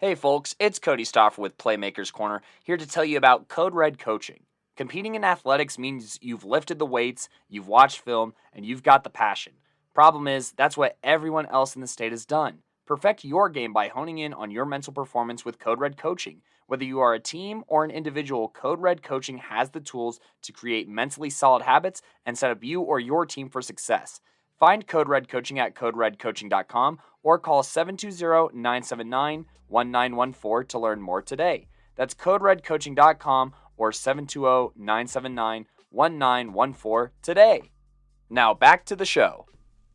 Hey folks, it's Cody Stoffer with Playmakers Corner, here to tell you about Coderedcoaching. Competing in athletics means you've lifted the weights, you've watched film, and you've got the passion. Problem is, that's what everyone else in the state has done. Perfect your game by honing in on your mental performance with Coderedcoaching. Whether you are a team or an individual, Coderedcoaching has the tools to create mentally solid habits and set up you or your team for success. Find Code Red Coaching at coderedcoaching.com or call 720-979-1914 to learn more today. That's coderedcoaching.com or 720-979-1914 today. Now back to the show.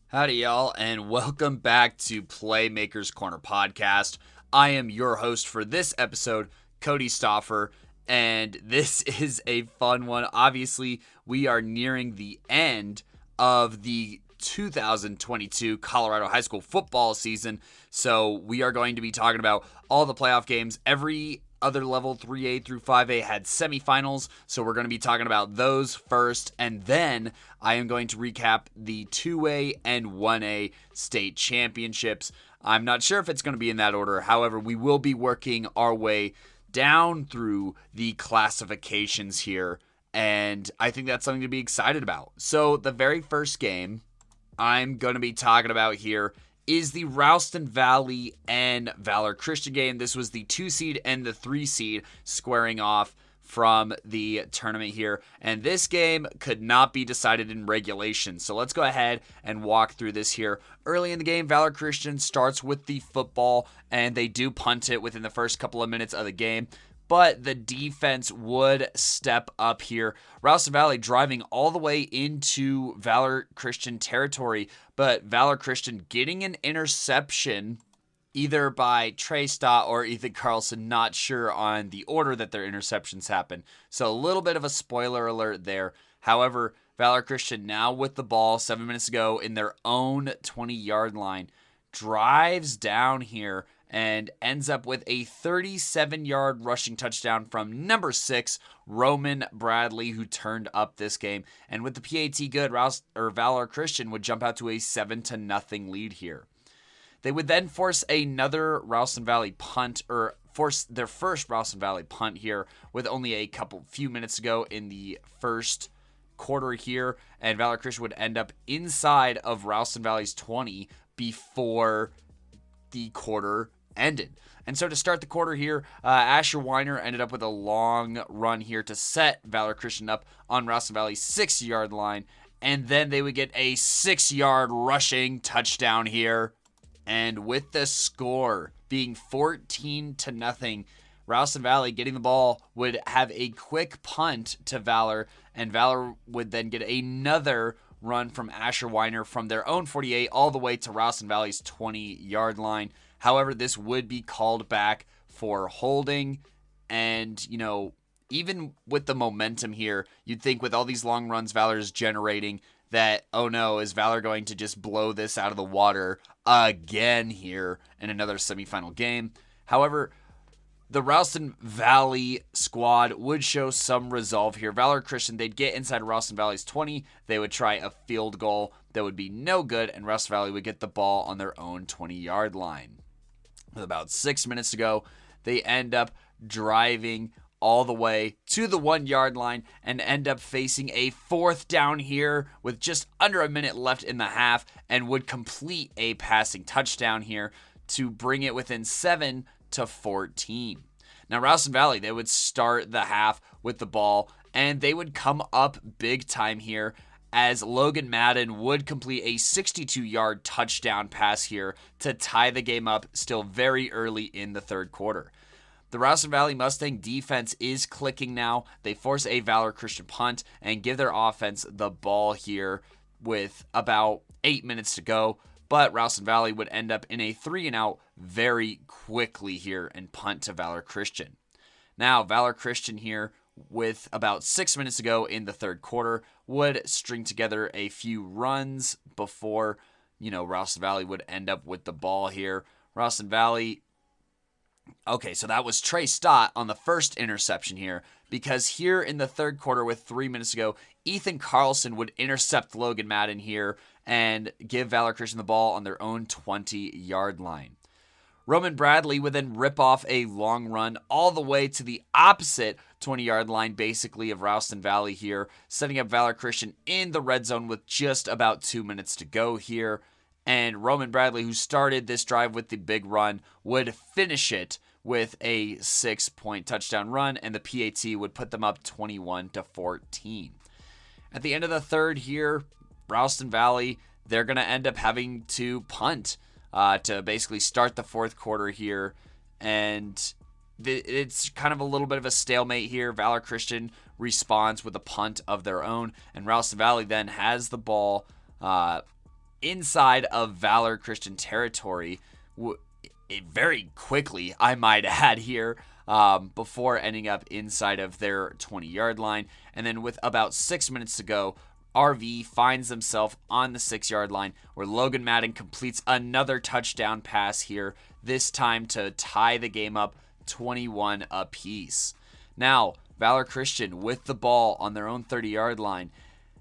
Howdy, y'all, and welcome back to Playmakers Corner podcast. I am your host for this episode, Cody Stoffer, and this is a fun one. Obviously, we are nearing the end of the 2022 Colorado high school football season, so we are going to be talking about all the playoff games. Every other level, 3A through 5A, had semifinals, so we're going to be talking about those first, and then I am going to recap the 2A and 1A state championships. I'm not sure if it's going to be in that order. However, we will be working our way down through the classifications here, and I think that's something to be excited about. So the very first game I'm going to be talking about here is the Ralston Valley and Valor Christian game. This was the 2 seed and the 3 seed squaring off from the tournament here. And this game could not be decided in regulation. So let's go ahead and walk through this here. Early in the game, Valor Christian starts with the football, and they do punt it within the first couple of minutes of the game. But the defense would step up here. Ralston Valley driving all the way into Valor Christian territory, but Valor Christian getting an interception either by Trey Stott or Ethan Carlson, not sure on the order that their interceptions happen. So a little bit of a spoiler alert there. However, Valor Christian now with the ball 7 minutes ago in their own 20-yard line drives down here and ends up with a 37-yard rushing touchdown from number 6, Roman Bradley, who turned up this game. And with the PAT good, Valor Christian would jump out to a 7-0 lead here. They would then force another Ralston Valley punt, or force their first Ralston Valley punt here with only a few minutes to go in the first quarter here, and Valor Christian would end up inside of Ralston Valley's 20 before the quarter ended. And so to start the quarter here, Asher Weiner ended up with a long run here to set Valor Christian up on Ralston Valley's 6-yard line, and then they would get a 6-yard rushing touchdown here. And with the score being 14-0, Ralston Valley getting the ball would have a quick punt to Valor, and Valor would then get another run from Asher Weiner from their own 48 all the way to Ralston Valley's 20-yard line. However, this would be called back for holding, and, even with the momentum here, you'd think with all these long runs Valor is generating that, oh no, is Valor going to just blow this out of the water again here in another semifinal game? However, the Ralston Valley squad would show some resolve here. Valor Christian, they'd get inside Ralston Valley's 20. They would try a field goal that would be no good, and Ralston Valley would get the ball on their own 20-yard line. With about 6 minutes to go, they end up driving all the way to the 1-yard line and end up facing a 4th down here with just under a minute left in the half, and would complete a passing touchdown here to bring it within 7-14. Now, Ralston Valley, they would start the half with the ball, and they would come up big time here as Logan Madden would complete a 62-yard touchdown pass here to tie the game up still very early in the third quarter. The Ralston Valley Mustang defense is clicking now. They force a Valor Christian punt and give their offense the ball here with about 8 minutes to go. But Ralston Valley would end up in a 3-and-out very quickly here and punt to Valor Christian. Now, Valor Christian here with about 6 minutes to go in the third quarter would string together a few runs before, Ralston Valley would end up with the ball here. Ralston Valley, okay, so that was Trey Stott on the first interception here, because here in the third quarter with 3 minutes to go, Ethan Carlson would intercept Logan Madden here and give Valor Christian the ball on their own 20-yard line. Roman Bradley would then rip off a long run all the way to the opposite 20-yard line, basically, of Ralston Valley here, setting up Valor Christian in the red zone with just about 2 minutes to go here. And Roman Bradley, who started this drive with the big run, would finish it with a 6-point touchdown run, and the PAT would put them up 21-14. At the end of the third here, Ralston Valley, they're going to end up having to punt to basically start the fourth quarter here. And it's kind of a little bit of a stalemate here. Valor Christian responds with a punt of their own, and Ralston Valley then has the ball inside of Valor Christian territory very quickly, I might add here, before ending up inside of their 20-yard line. And then with about 6 minutes to go, RV finds himself on the 6-yard line where Logan Madden completes another touchdown pass here, this time to tie the game up 21 apiece. Now, Valor Christian with the ball on their own 30-yard line.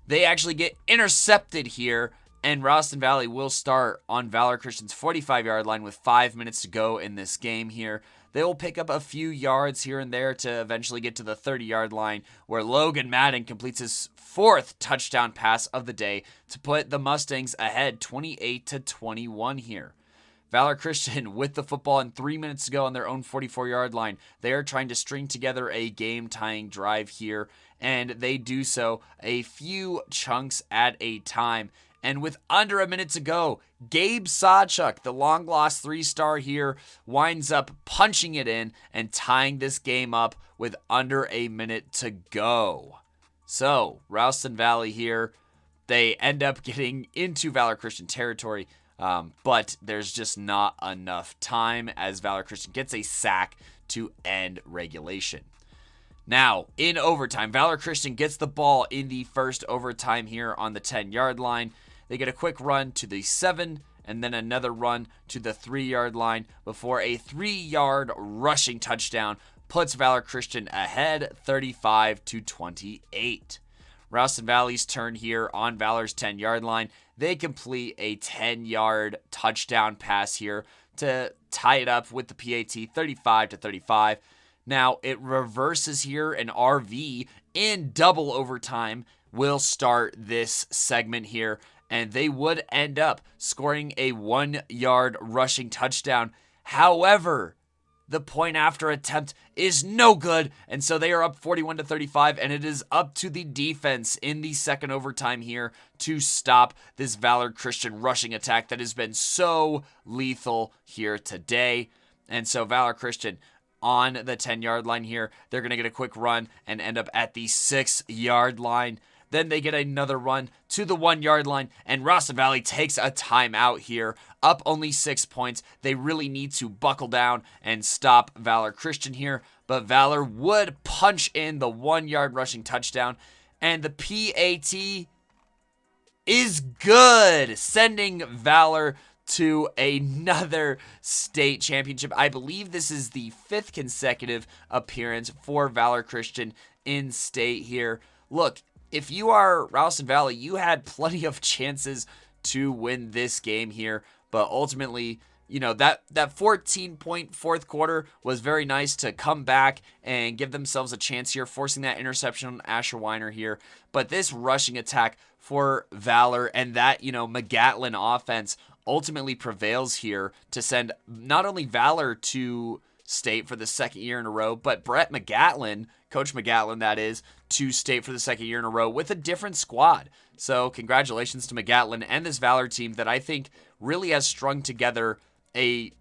They actually get intercepted here, and Ralston Valley will start on Valor Christian's 45-yard line with 5 minutes to go in this game here. They will pick up a few yards here and there to eventually get to the 30-yard line, where Logan Madden completes his fourth touchdown pass of the day to put the Mustangs ahead 28-21 here. Valor Christian with the football and 3 minutes to go on their own 44-yard line. They are trying to string together a game-tying drive here, and they do so a few chunks at a time. And with under a minute to go, Gabe Sawchuk, the long-lost 3-star here, winds up punching it in and tying this game up with under a minute to go. So, Ralston Valley here, they end up getting into Valor Christian territory, but there's just not enough time as Valor Christian gets a sack to end regulation. Now, in overtime, Valor Christian gets the ball in the first overtime here on the 10-yard line. They get a quick run to the 7 and then another run to the 3-yard line before a 3-yard rushing touchdown puts Valor Christian ahead 35-28. Ralston Valley's turn here on Valor's 10-yard line. They complete a 10-yard touchdown pass here to tie it up with the PAT 35-35. Now, it reverses here, and RV in double overtime will start this segment here, and they would end up scoring a 1-yard rushing touchdown. However, the point after attempt is no good, and so they are up 41-35, and it is up to the defense in the second overtime here to stop this Valor Christian rushing attack that has been so lethal here today. And so Valor Christian on the 10-yard line here, they're going to get a quick run and end up at the 6-yard line. Then they get another run to the 1-yard line, and Ralston Valley takes a timeout here, up only 6 points. They really need to buckle down and stop Valor Christian here, but Valor would punch in the 1-yard rushing touchdown, and the PAT is good, sending Valor to another state championship. I believe this is the 5th consecutive appearance for Valor Christian in state here. Look, if you are Ralston Valley, you had plenty of chances to win this game here, but ultimately, you know, that 14-point fourth quarter was very nice to come back and give themselves a chance here, forcing that interception on Asher Weiner here. But this rushing attack for Valor and that, McGatlin offense ultimately prevails here to send not only Valor to state for the second year in a row, but Brett McGatlin, Coach McGatlin that is, to state for the second year in a row with a different squad. So congratulations to McGatlin and this Valor team that I think really has strung together a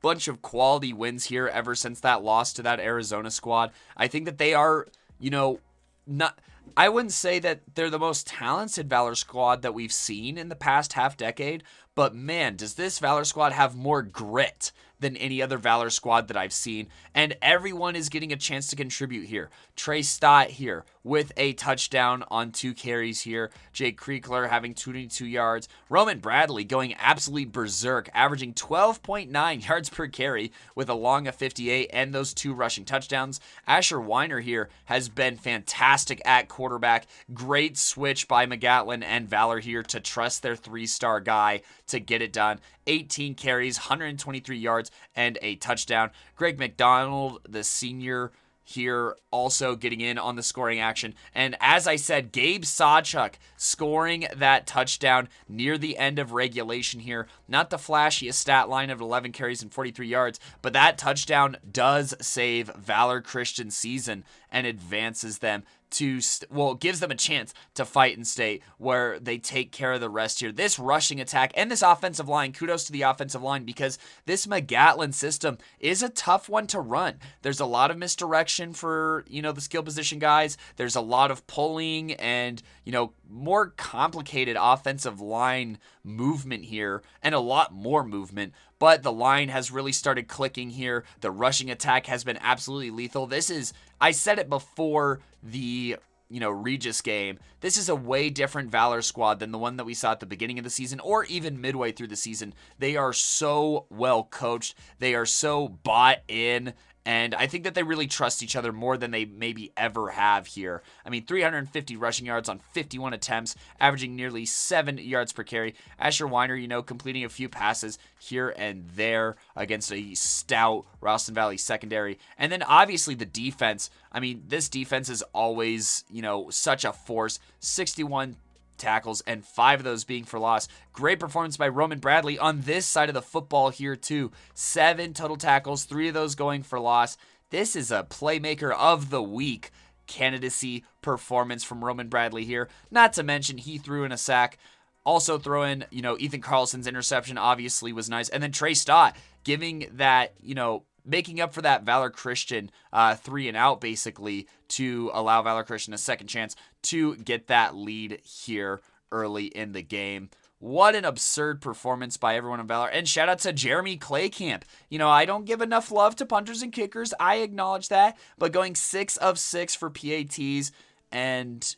bunch of quality wins here ever since that loss to that Arizona squad. I think that they are, I wouldn't say that they're the most talented Valor squad that we've seen in the past half decade, but man, does this Valor squad have more grit than any other Valor squad that I've seen, and everyone is getting a chance to contribute here. Trey Stott here with a touchdown on 2 carries here. Jake Kriegler having 22 yards. Roman Bradley going absolutely berserk, averaging 12.9 yards per carry with a long of 58 and those 2 rushing touchdowns. Asher Weiner here has been fantastic at quarterback. Great switch by McGatlin and Valor here to trust their 3-star guy to get it done. 18 carries, 123 yards, and a touchdown. Greg McDonald, the senior here, also getting in on the scoring action. And as I said, Gabe Sawchuk scoring that touchdown near the end of regulation here. Not the flashiest stat line of 11 carries and 43 yards, but that touchdown does save Valor Christian's season and advances them to, gives them a chance to fight in state, where they take care of the rest here. This rushing attack and this offensive line, kudos to the offensive line, because this McGatlin system is a tough one to run. There's a lot of misdirection for, the skill position guys. There's a lot of pulling and, more complicated offensive line movement here, and a lot more movement. But the line has really started clicking here. The rushing attack has been absolutely lethal. I said it before the Regis game. This is a way different Valor squad than the one that we saw at the beginning of the season or even midway through the season. They are so well coached. They are so bought in. And I think that they really trust each other more than they maybe ever have here. 350 rushing yards on 51 attempts, averaging nearly 7 yards per carry. Asher Weiner, completing a few passes here and there against a stout Ralston Valley secondary. And then obviously the defense. This defense is always, such a force. 61 tackles, and 5 of those being for loss. Great performance by Roman Bradley on this side of the football here too. 7 total tackles, 3 of those going for loss. This is a Playmaker of the Week candidacy performance from Roman Bradley here. Not to mention he threw in a sack. Also throw in, Ethan Carlson's interception obviously was nice. And then Trey Stott giving that, making up for that Valor Christian 3 and out basically to allow Valor Christian a second chance to get that lead here early in the game. What an absurd performance by everyone in Valor. And shout out to Jeremy Claycamp. I don't give enough love to punters and kickers. I acknowledge that. But going 6 of 6 for PATs and,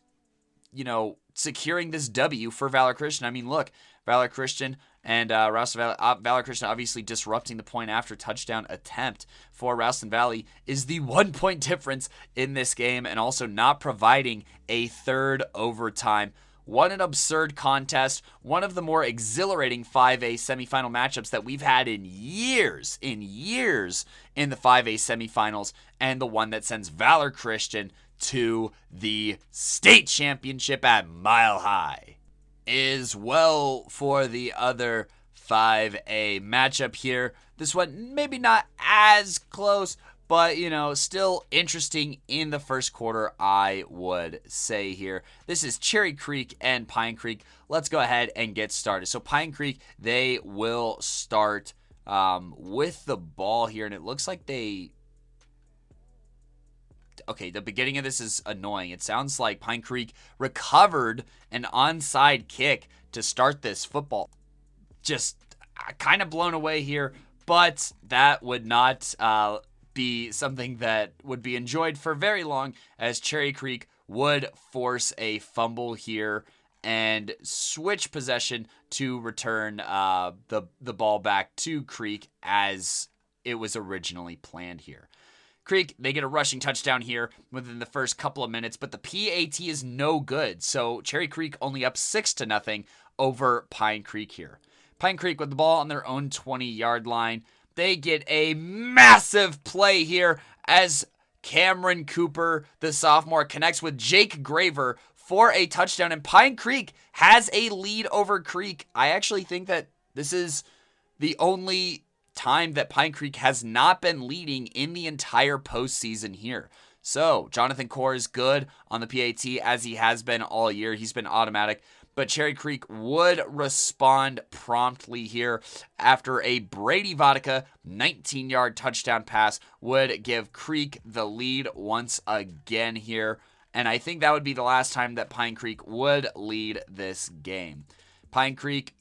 securing this W for Valor Christian. Look, Valor Christian and Valor Christian obviously disrupting the point after touchdown attempt for Ralston Valley is the 1 point difference in this game, and also not providing a third overtime. What an absurd contest. One of the more exhilarating 5A semifinal matchups that we've had in years in the 5A semifinals, and the one that sends Valor Christian to the state championship at Mile High. Is well for the other 5A matchup here. This one maybe not as close, but still interesting in the first quarter, I would say here. This is Cherry Creek and Pine Creek. Let's go ahead and get started. So Pine Creek, they will start with the ball here, and it looks like okay, the beginning of this is annoying. It sounds like Pine Creek recovered an onside kick to start this football. Just kind of blown away here, but that would not be something that would be enjoyed for very long, as Cherry Creek would force a fumble here and switch possession to return the ball back to Creek as it was originally planned here. Creek, they get a rushing touchdown here within the first couple of minutes, but the PAT is no good. So Cherry Creek only up 6-0 over Pine Creek here. Pine Creek with the ball on their own 20-yard line. They get a massive play here as Cameron Cooper, the sophomore, connects with Jake Graver for a touchdown, and Pine Creek has a lead over Creek. I actually think that this is the only time that Pine Creek has not been leading in the entire postseason here. So Jonathan Core is good on the PAT, as he has been all year. He's been automatic, but Cherry Creek would respond promptly here after a Brady Vodka 19-yard touchdown pass would give Creek the lead once again here. And I think that would be the last time that Pine Creek would lead this game. Pine Creek,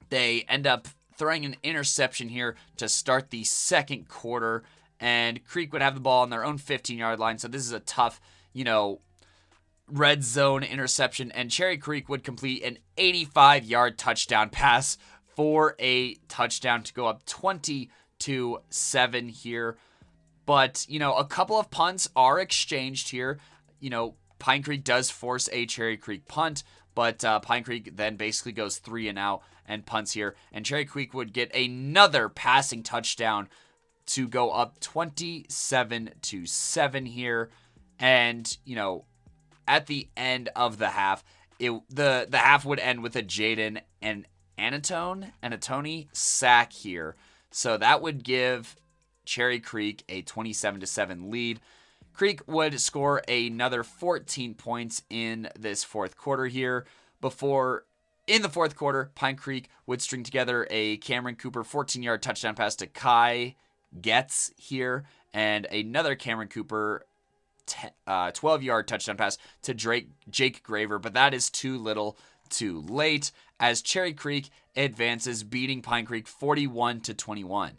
they end up throwing an interception here to start the second quarter, and Creek would have the ball on their own 15-yard line. So this is a tough, red zone interception, and Cherry Creek would complete an 85-yard touchdown pass for a touchdown to go up 20-7 here. But, a couple of punts are exchanged here. Pine Creek does force a Cherry Creek punt, but Pine Creek then basically goes 3 and out and punts here. And Cherry Creek would get another passing touchdown to go up 27-7 here. And, at the end of the half, the half would end with a Jaden and Anatoni sack here. So that would give Cherry Creek a 27-7 lead. Creek would score another 14 points in this fourth quarter here. In the fourth quarter, Pine Creek would string together a Cameron Cooper 14-yard touchdown pass to Kai Getz here, and another Cameron Cooper 12-yard touchdown pass to Jake Graver, but that is too little too late as Cherry Creek advances, beating Pine Creek 41-21.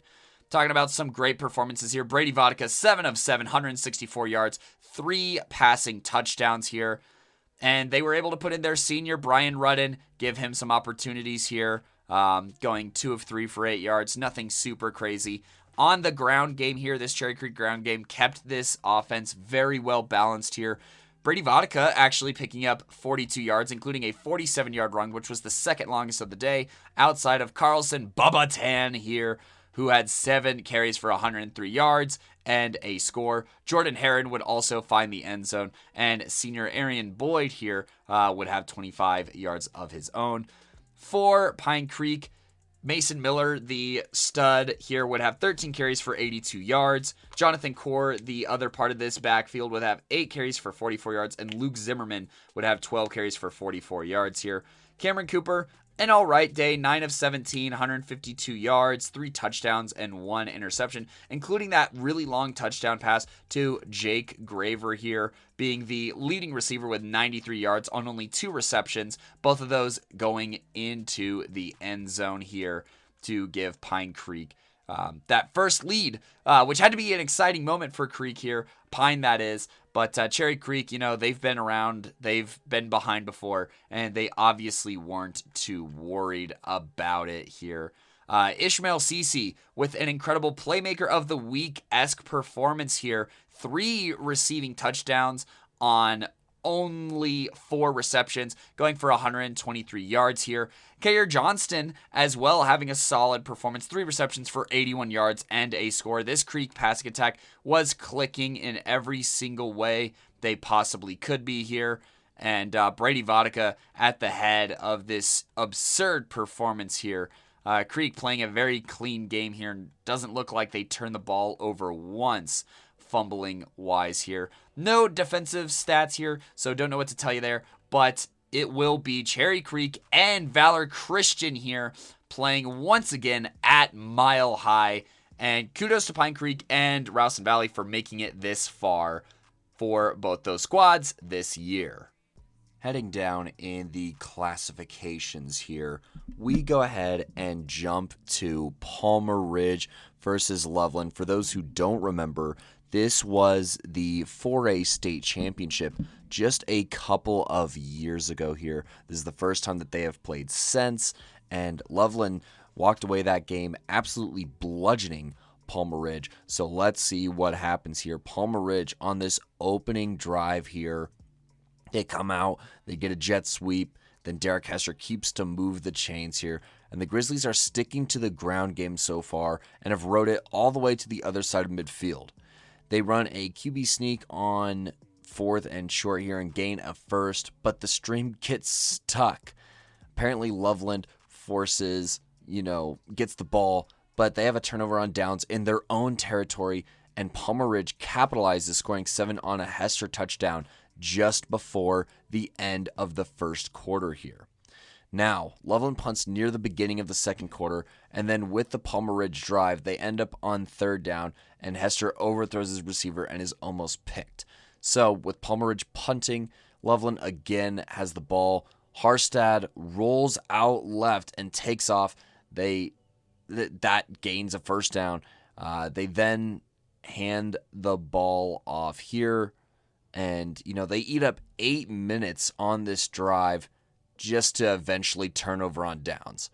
Talking about some great performances here. Brady Vodka, 7 of 7, 164 yards, 3 passing touchdowns here. And they were able to put in their senior, Brian Rudden, give him some opportunities here, going 2 of 3 for 8 yards. Nothing super crazy. On the ground game here, this Cherry Creek ground game kept this offense very well balanced here. Brady Vodka actually picking up 42 yards, including a 47-yard run, which was the second longest of the day, outside of Carlson Bubba Tan here, who had 7 carries for 103 yards and a score. Jordan Heron would also find the end zone, and senior Arian Boyd here would have 25 yards of his own. For Pine Creek, Mason Miller, the stud here, would have 13 carries for 82 yards. Jonathan Core, the other part of this backfield, would have 8 carries for 44 yards, and Luke Zimmerman would have 12 carries for 44 yards here. Cameron Cooper, an all right day, 9 of 17, 152 yards, 3 touchdowns, and 1 interception, including that really long touchdown pass to Jake Graver here, being the leading receiver with 93 yards on only 2 receptions, both of those going into the end zone here to give Pine Creek that first lead, which had to be an exciting moment for Creek here. Pine, that is. But Cherry Creek, they've been around. They've been behind before, and they obviously weren't too worried about it here. Ishmael Cece with an incredible Playmaker of the Week-esque performance here. 3 receiving touchdowns on only 4 receptions, going for 123 yards here. Kair Johnston as well having a solid performance, 3 receptions for 81 yards and a score. This Creek passing attack was clicking in every single way they possibly could be here. And Brady Vodka at the head of this absurd performance here. Creek playing a very clean game here and doesn't look like they turned the ball over once, fumbling wise here. No defensive stats here, so don't know what to tell you there, but it will be Cherry Creek and Valor Christian here playing once again at Mile High. And kudos to Pine Creek and Ralston Valley for making it this far for both those squads this year. Heading down in the classifications here, we go ahead and jump to Palmer Ridge versus Loveland. For those who don't remember, this was the 4A state championship just a couple of years ago here. This is the first time that they have played since, and Loveland walked away that game absolutely bludgeoning Palmer Ridge. So let's see what happens here. Palmer Ridge on this opening drive here, they come out, they get a jet sweep, then Derek Hester keeps to move the chains here, and the Grizzlies are sticking to the ground game so far and have rode it all the way to the other side of midfield. They run a QB sneak on 4th and short here and gain a first, but the stream gets stuck. Apparently Loveland forces, gets the ball, but they have a turnover on downs in their own territory, and Palmer Ridge capitalizes, scoring 7 on a Hester touchdown just before the end of the first quarter here. Now, Loveland punts near the beginning of the second quarter, and then with the Palmer Ridge drive, they end up on 3rd down, and Hester overthrows his receiver and is almost picked. So, with Palmer Ridge punting, Loveland again has the ball. Harstad rolls out left and takes off. That gains a first down. They then hand the ball off here, and, they eat up 8 minutes on this drive just to eventually turn over on downs.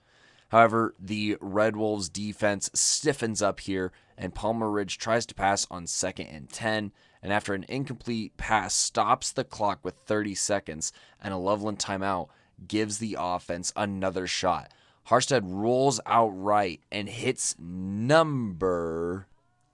However, the Red Wolves defense stiffens up here and Palmer Ridge tries to pass on 2nd and 10, and after an incomplete pass stops the clock with 30 seconds, and a Loveland timeout gives the offense another shot. Harstead rolls out right and hits number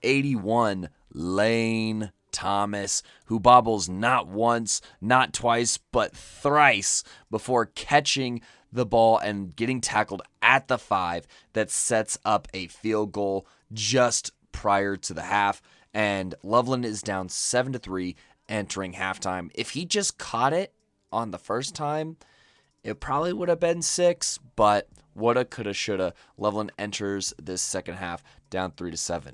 81, Lane Thomas, who bobbles not once, not twice, but thrice before catching the ball and getting tackled at the 5 that sets up a field goal just prior to the half. And Loveland is down 7-3 entering halftime. If he just caught it on the first time, it probably would have been 6, but woulda, coulda, shoulda. Loveland enters this second half down 3-7.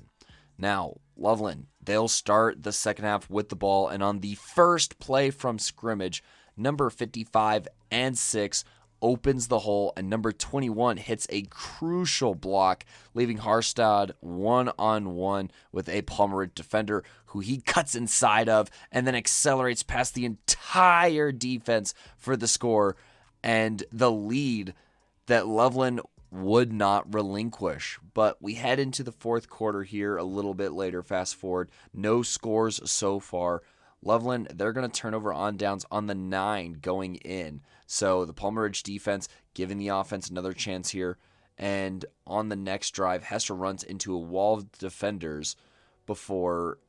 Now, Loveland, they'll start the second half with the ball, and on the first play from scrimmage, number 55 and 6 opens the hole, and number 21 hits a crucial block, leaving Harstead one-on-one with a Palmer Ridge defender who he cuts inside of and then accelerates past the entire defense for the score and the lead that Loveland would not relinquish. But we head into the fourth quarter here a little bit later, fast forward. No scores so far. Loveland, they're going to turn over on downs on the 9 going in. So the Palmer Ridge defense giving the offense another chance here. And on the next drive, Hester runs into a wall of defenders before,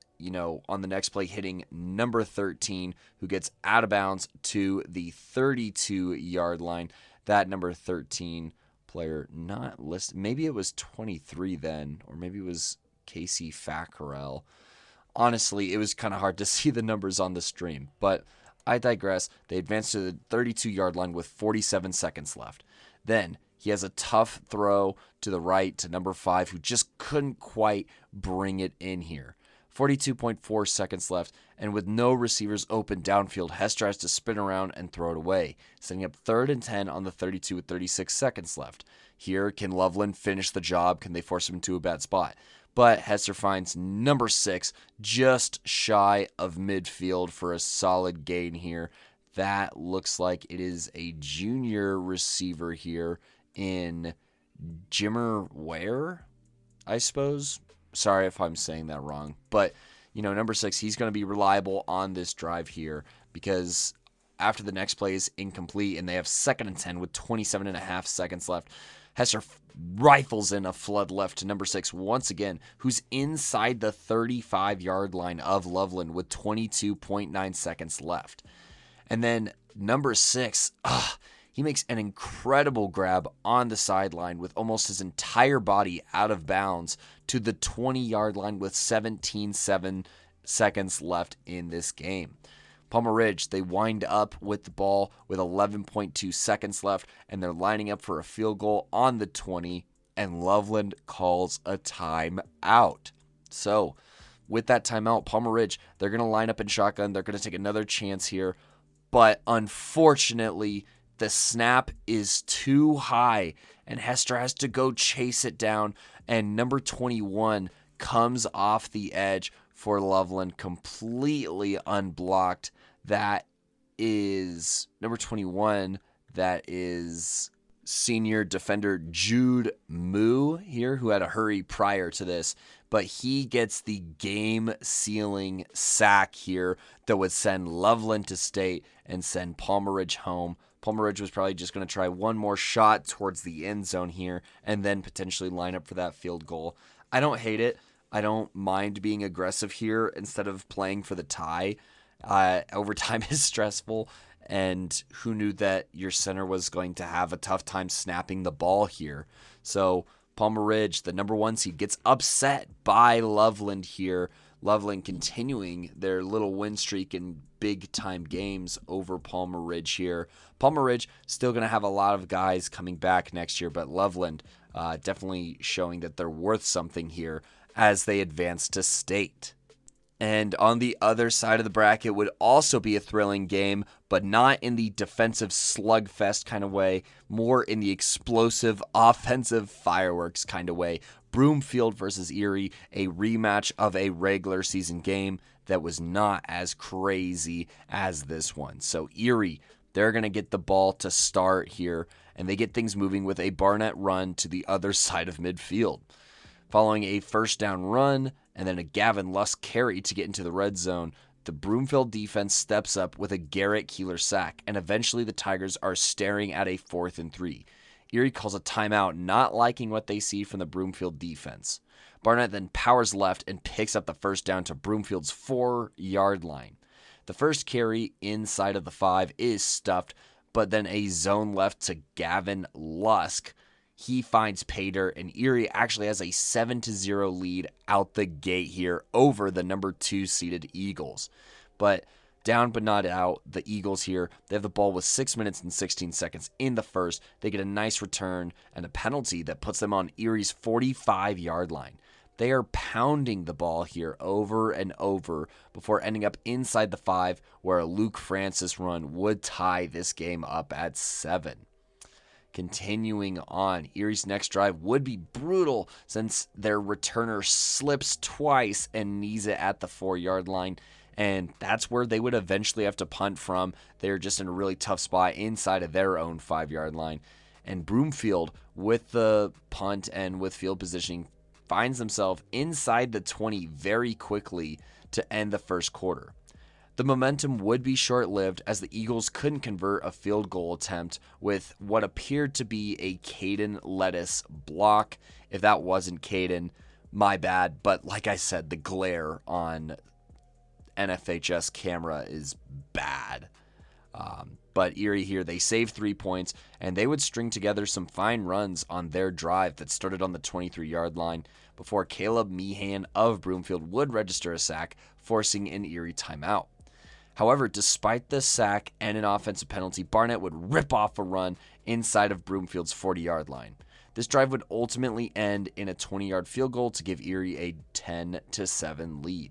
on the next play hitting number 13, who gets out of bounds to the 32-yard line. That number 13 player not listed. Maybe it was 23 then, or maybe it was Casey Fackrell. Honestly, it was kind of hard to see the numbers on the stream, but I digress. They advance to the 32-yard line with 47 seconds left. Then he has a tough throw to the right to number 5, who just couldn't quite bring it in here. 42.4 seconds left, and with no receivers open downfield, Hess tries to spin around and throw it away, setting up 3rd and 10 on the 32 with 36 seconds left. Here, can Loveland finish the job? Can they force him into a bad spot? But Hester finds number 6 just shy of midfield for a solid gain here. That looks like it is a junior receiver here in Jimmer Ware, I suppose. Sorry if I'm saying that wrong. But, number 6, he's going to be reliable on this drive here because after the next play is incomplete and they have 2nd and 10 with 27.5 seconds left, Hester rifles in a flood left to number 6 once again, who's inside the 35-yard line of Loveland with 22.9 seconds left. And then number 6, he makes an incredible grab on the sideline with almost his entire body out of bounds to the 20-yard line with 17.7 seconds left in this game. Palmer Ridge, they wind up with the ball with 11.2 seconds left, and they're lining up for a field goal on the 20, and Loveland calls a timeout. So, with that timeout, Palmer Ridge, they're going to line up in shotgun. They're going to take another chance here, but unfortunately, the snap is too high, and Hester has to go chase it down, and number 21 comes off the edge for Loveland completely unblocked. That is number 21. That is senior defender Jude Moo here, who had a hurry prior to this. But he gets the game-sealing sack here that would send Loveland to state and send Palmer Ridge home. Palmer Ridge was probably just going to try one more shot towards the end zone here and then potentially line up for that field goal. I don't hate it. I don't mind being aggressive here instead of playing for the tie. Overtime is stressful, and who knew that your center was going to have a tough time snapping the ball here. So Palmer Ridge, the number 1 seed, gets upset by Loveland here. Loveland continuing their little win streak in big-time games over Palmer Ridge here. Palmer Ridge still going to have a lot of guys coming back next year, but Loveland definitely showing that they're worth something here as they advance to state. And on the other side of the bracket would also be a thrilling game, but not in the defensive slugfest kind of way, more in the explosive offensive fireworks kind of way. Broomfield versus Erie, a rematch of a regular season game that was not as crazy as this one. So Erie, they're going to get the ball to start here, and they get things moving with a Barnett run to the other side of midfield. Following a first down run and then a Gavin Lusk carry to get into the red zone, the Broomfield defense steps up with a Garrett Keeler sack, and eventually the Tigers are staring at a 4th and 3. Erie calls a timeout, not liking what they see from the Broomfield defense. Barnett then powers left and picks up the first down to Broomfield's 4-yard line. The first carry inside of the 5 is stuffed, but then a zone left to Gavin Lusk. He finds pay dirt, and Erie actually has a 7-0 lead out the gate here over the number 2 seeded Eagles. But down but not out, the Eagles here, they have the ball with 6 minutes and 16 seconds in the first. They get a nice return and a penalty that puts them on Erie's 45-yard line. They are pounding the ball here over and over before ending up inside the 5, where a Luke Francis run would tie this game up at 7. Continuing on, Erie's next drive would be brutal since their returner slips twice and knees it at the 4-yard line, and that's where they would eventually have to punt from. They're just in a really tough spot inside of their own 5-yard line. And Broomfield, with the punt and with field positioning, finds themselves inside the 20 very quickly to end the first quarter. The momentum would be short-lived as the Eagles couldn't convert a field goal attempt with what appeared to be a Caden Lettuce block. If that wasn't Caden, my bad. But like I said, the glare on NFHS camera is bad. But Erie here, they save 3 points, and they would string together some fine runs on their drive that started on the 23-yard line before Caleb Meehan of Broomfield would register a sack, forcing an Erie timeout. However, despite the sack and an offensive penalty, Barnett would rip off a run inside of Broomfield's 40-yard line. This drive would ultimately end in a 20-yard field goal to give Erie a 10-7 lead.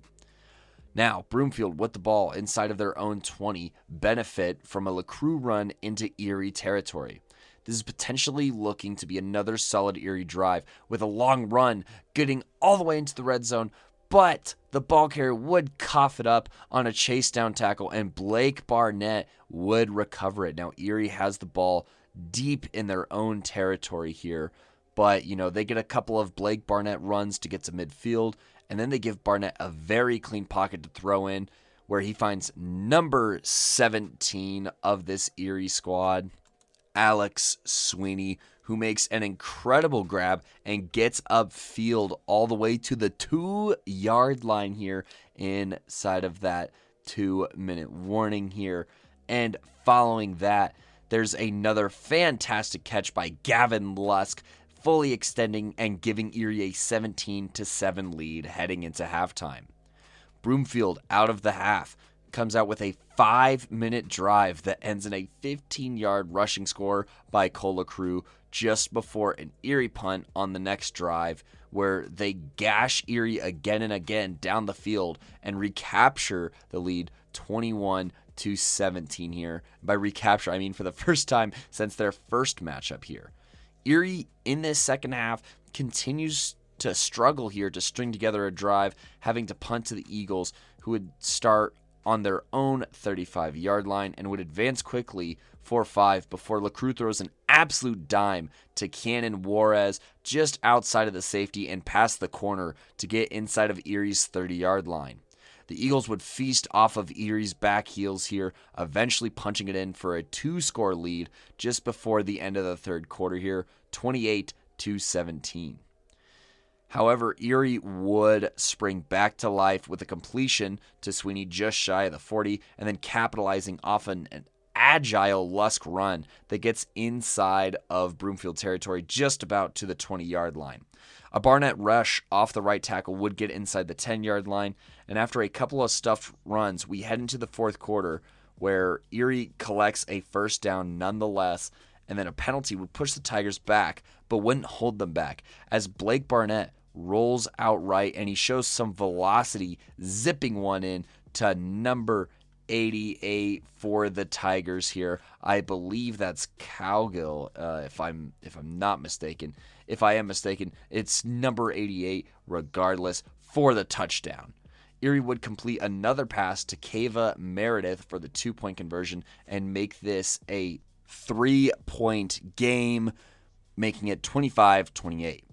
Now, Broomfield, with the ball inside of their own 20, benefit from a LaCrue run into Erie territory. This is potentially looking to be another solid Erie drive with a long run getting all the way into the red zone, but the ball carrier would cough it up on a chase down tackle, and Blake Barnett would recover it. Now, Erie has the ball deep in their own territory here, but, they get a couple of Blake Barnett runs to get to midfield, and then they give Barnett a very clean pocket to throw in, where he finds number 17 of this Erie squad, Alex Sweeney, who makes an incredible grab and gets upfield all the way to the 2-yard line here inside of that 2-minute warning here. And following that, there's another fantastic catch by Gavin Lusk, fully extending and giving Erie a 17-7 lead heading into halftime. Broomfield, out of the half, comes out with a 5-minute drive that ends in a 15-yard rushing score by Cole LaCrue just before an Erie punt on the next drive, where they gash Erie again and again down the field and recapture the lead 21-17 here. By recapture, I mean for the first time since their first matchup here. Erie, in this second half, continues to struggle here to string together a drive, having to punt to the Eagles, who would start on their own 35-yard line and would advance quickly 4-5 before LaCrue throws an absolute dime to Cannon Juarez just outside of the safety and past the corner to get inside of Erie's 30-yard line. The Eagles would feast off of Erie's back heels here, eventually punching it in for a 2-score lead just before the end of the third quarter here, 28-17. However, Erie would spring back to life with a completion to Sweeney just shy of the 40, and then capitalizing off an agile Lusk run that gets inside of Broomfield territory just about to the 20-yard line. A Barnett rush off the right tackle would get inside the 10-yard line, and after a couple of stuffed runs, we head into the fourth quarter where Erie collects a first down nonetheless, and then a penalty would push the Tigers back but wouldn't hold them back as Blake Barnett rolls outright and he shows some velocity, zipping one in to number 88 for the Tigers here. I believe that's Cowgill, if I'm not mistaken. If I am mistaken, it's number 88 regardless for the touchdown. Erie would complete another pass to Kava Meredith for the 2-point conversion and make this a 3-point game, making it 25-28.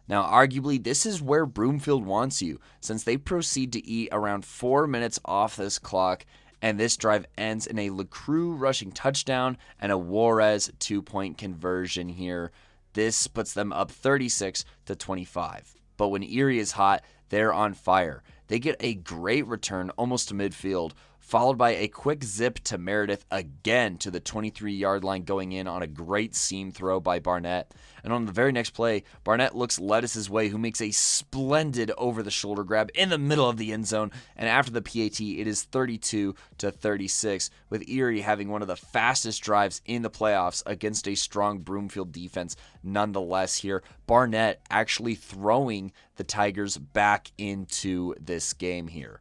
Now, arguably, this is where Broomfield wants you, since they proceed to eat around 4 minutes off this clock, and this drive ends in a LeCroux rushing touchdown and a Juarez 2-point conversion here. This puts them up 36-25. But when Erie is hot, they're on fire. They get a great return almost to midfield, followed by a quick zip to Meredith again to the 23-yard line, going in on a great seam throw by Barnett. And on the very next play, Barnett looks Lettuce's way, who makes a splendid over-the-shoulder grab in the middle of the end zone. And after the PAT, it is 32-36, with Erie having one of the fastest drives in the playoffs against a strong Broomfield defense nonetheless here. Barnett actually throwing the Tigers back into this game here.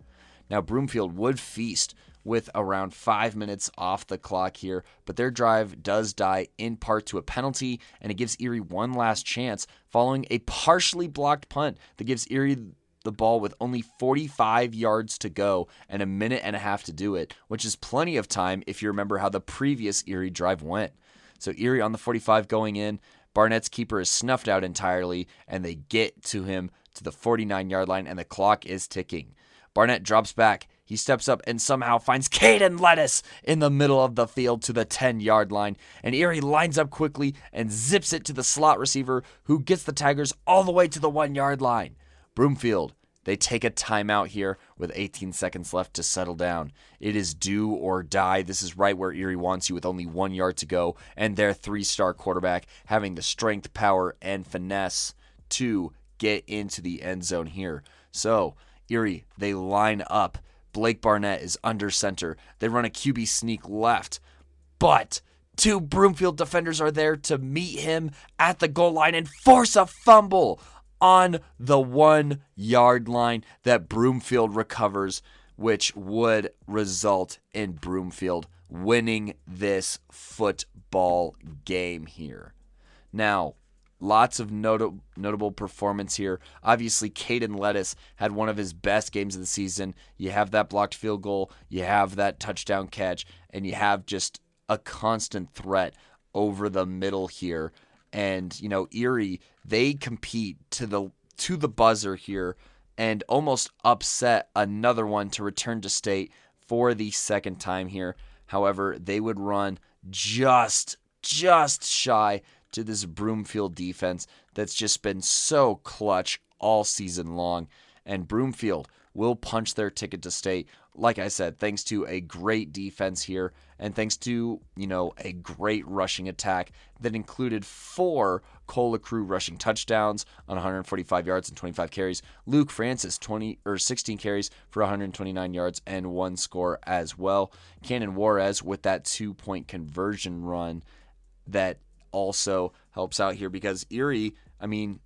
Now, Broomfield would feast with around 5 minutes off the clock here, but their drive does die in part to a penalty, and it gives Erie one last chance following a partially blocked punt that gives Erie the ball with only 45 yards to go and a minute and a half to do it, which is plenty of time if you remember how the previous Erie drive went. So Erie on the 45 going in, Barnett's keeper is snuffed out entirely, and they get to him to the 49-yard line, and the clock is ticking. Barnett drops back. He steps up and somehow finds Caden Lettuce in the middle of the field to the 10-yard line. And Erie lines up quickly and zips it to the slot receiver, who gets the Tigers all the way to the 1-yard line. Broomfield, they take a timeout here with 18 seconds left to settle down. It is do or die. This is right where Erie wants you with only 1 yard to go, and their 3-star quarterback having the strength, power, and finesse to get into the end zone here. So Erie, they line up. Blake Barnett is under center. They run a QB sneak left. But 2 Broomfield defenders are there to meet him at the goal line and force a fumble on the 1-yard line that Broomfield recovers, which would result in Broomfield winning this football game here. Now, lots of notable performance here. Obviously, Caden Lettuce had one of his best games of the season. You have that blocked field goal, you have that touchdown catch, and you have just a constant threat over the middle here. And, Erie, they compete to the buzzer here and almost upset another one to return to state for the second time here. However, they would run just shy to this Broomfield defense that's just been so clutch all season long. And Broomfield will punch their ticket to state, like I said, thanks to a great defense here and thanks to, a great rushing attack that included 4 Cole LeCroux rushing touchdowns on 145 yards and 25 carries. Luke Francis 16 carries for 129 yards and 1 score as well. Cannon Juarez with that 2-point conversion run that also helps out here because Erie, who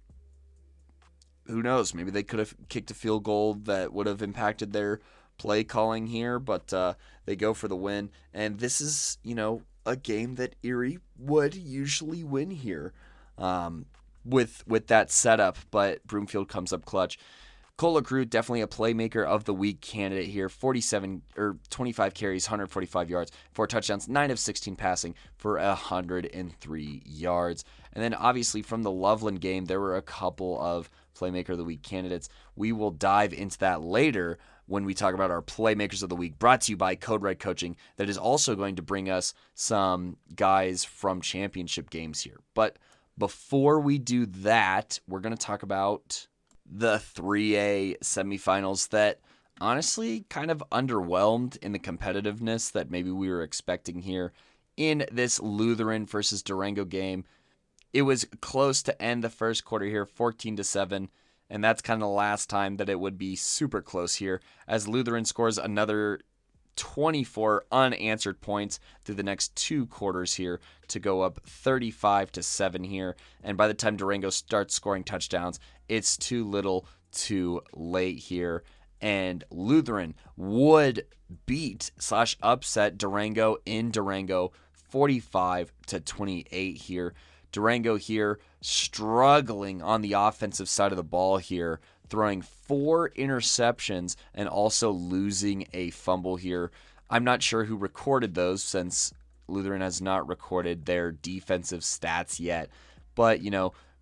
knows? Maybe they could have kicked a field goal that would have impacted their play calling here, but they go for the win. And this is, a game that Erie would usually win here with that setup, but Broomfield comes up clutch. Cole LeCroux, definitely a Playmaker of the Week candidate here. 25 carries, 145 yards, 4 touchdowns, 9 of 16 passing for 103 yards. And then obviously from the Loveland game, there were a couple of Playmaker of the Week candidates. We will dive into that later when we talk about our Playmakers of the Week, brought to you by Coderedcoaching, that is also going to bring us some guys from championship games here. But before we do that, we're going to talk about the 3A semifinals that honestly kind of underwhelmed in the competitiveness that maybe we were expecting here in this Lutheran versus Durango game. It was close to end the first quarter here, 14-7, and that's kind of the last time that it would be super close here, as Lutheran scores another 24 unanswered points through the next 2 quarters here to go up 35-7 here. And by the time Durango starts scoring touchdowns, it's too little too late here. And Lutheran would beat/upset Durango in Durango 45-28 here. Durango here struggling on the offensive side of the ball here, throwing 4 interceptions and also losing a fumble here. I'm not sure who recorded those since Lutheran has not recorded their defensive stats yet. But,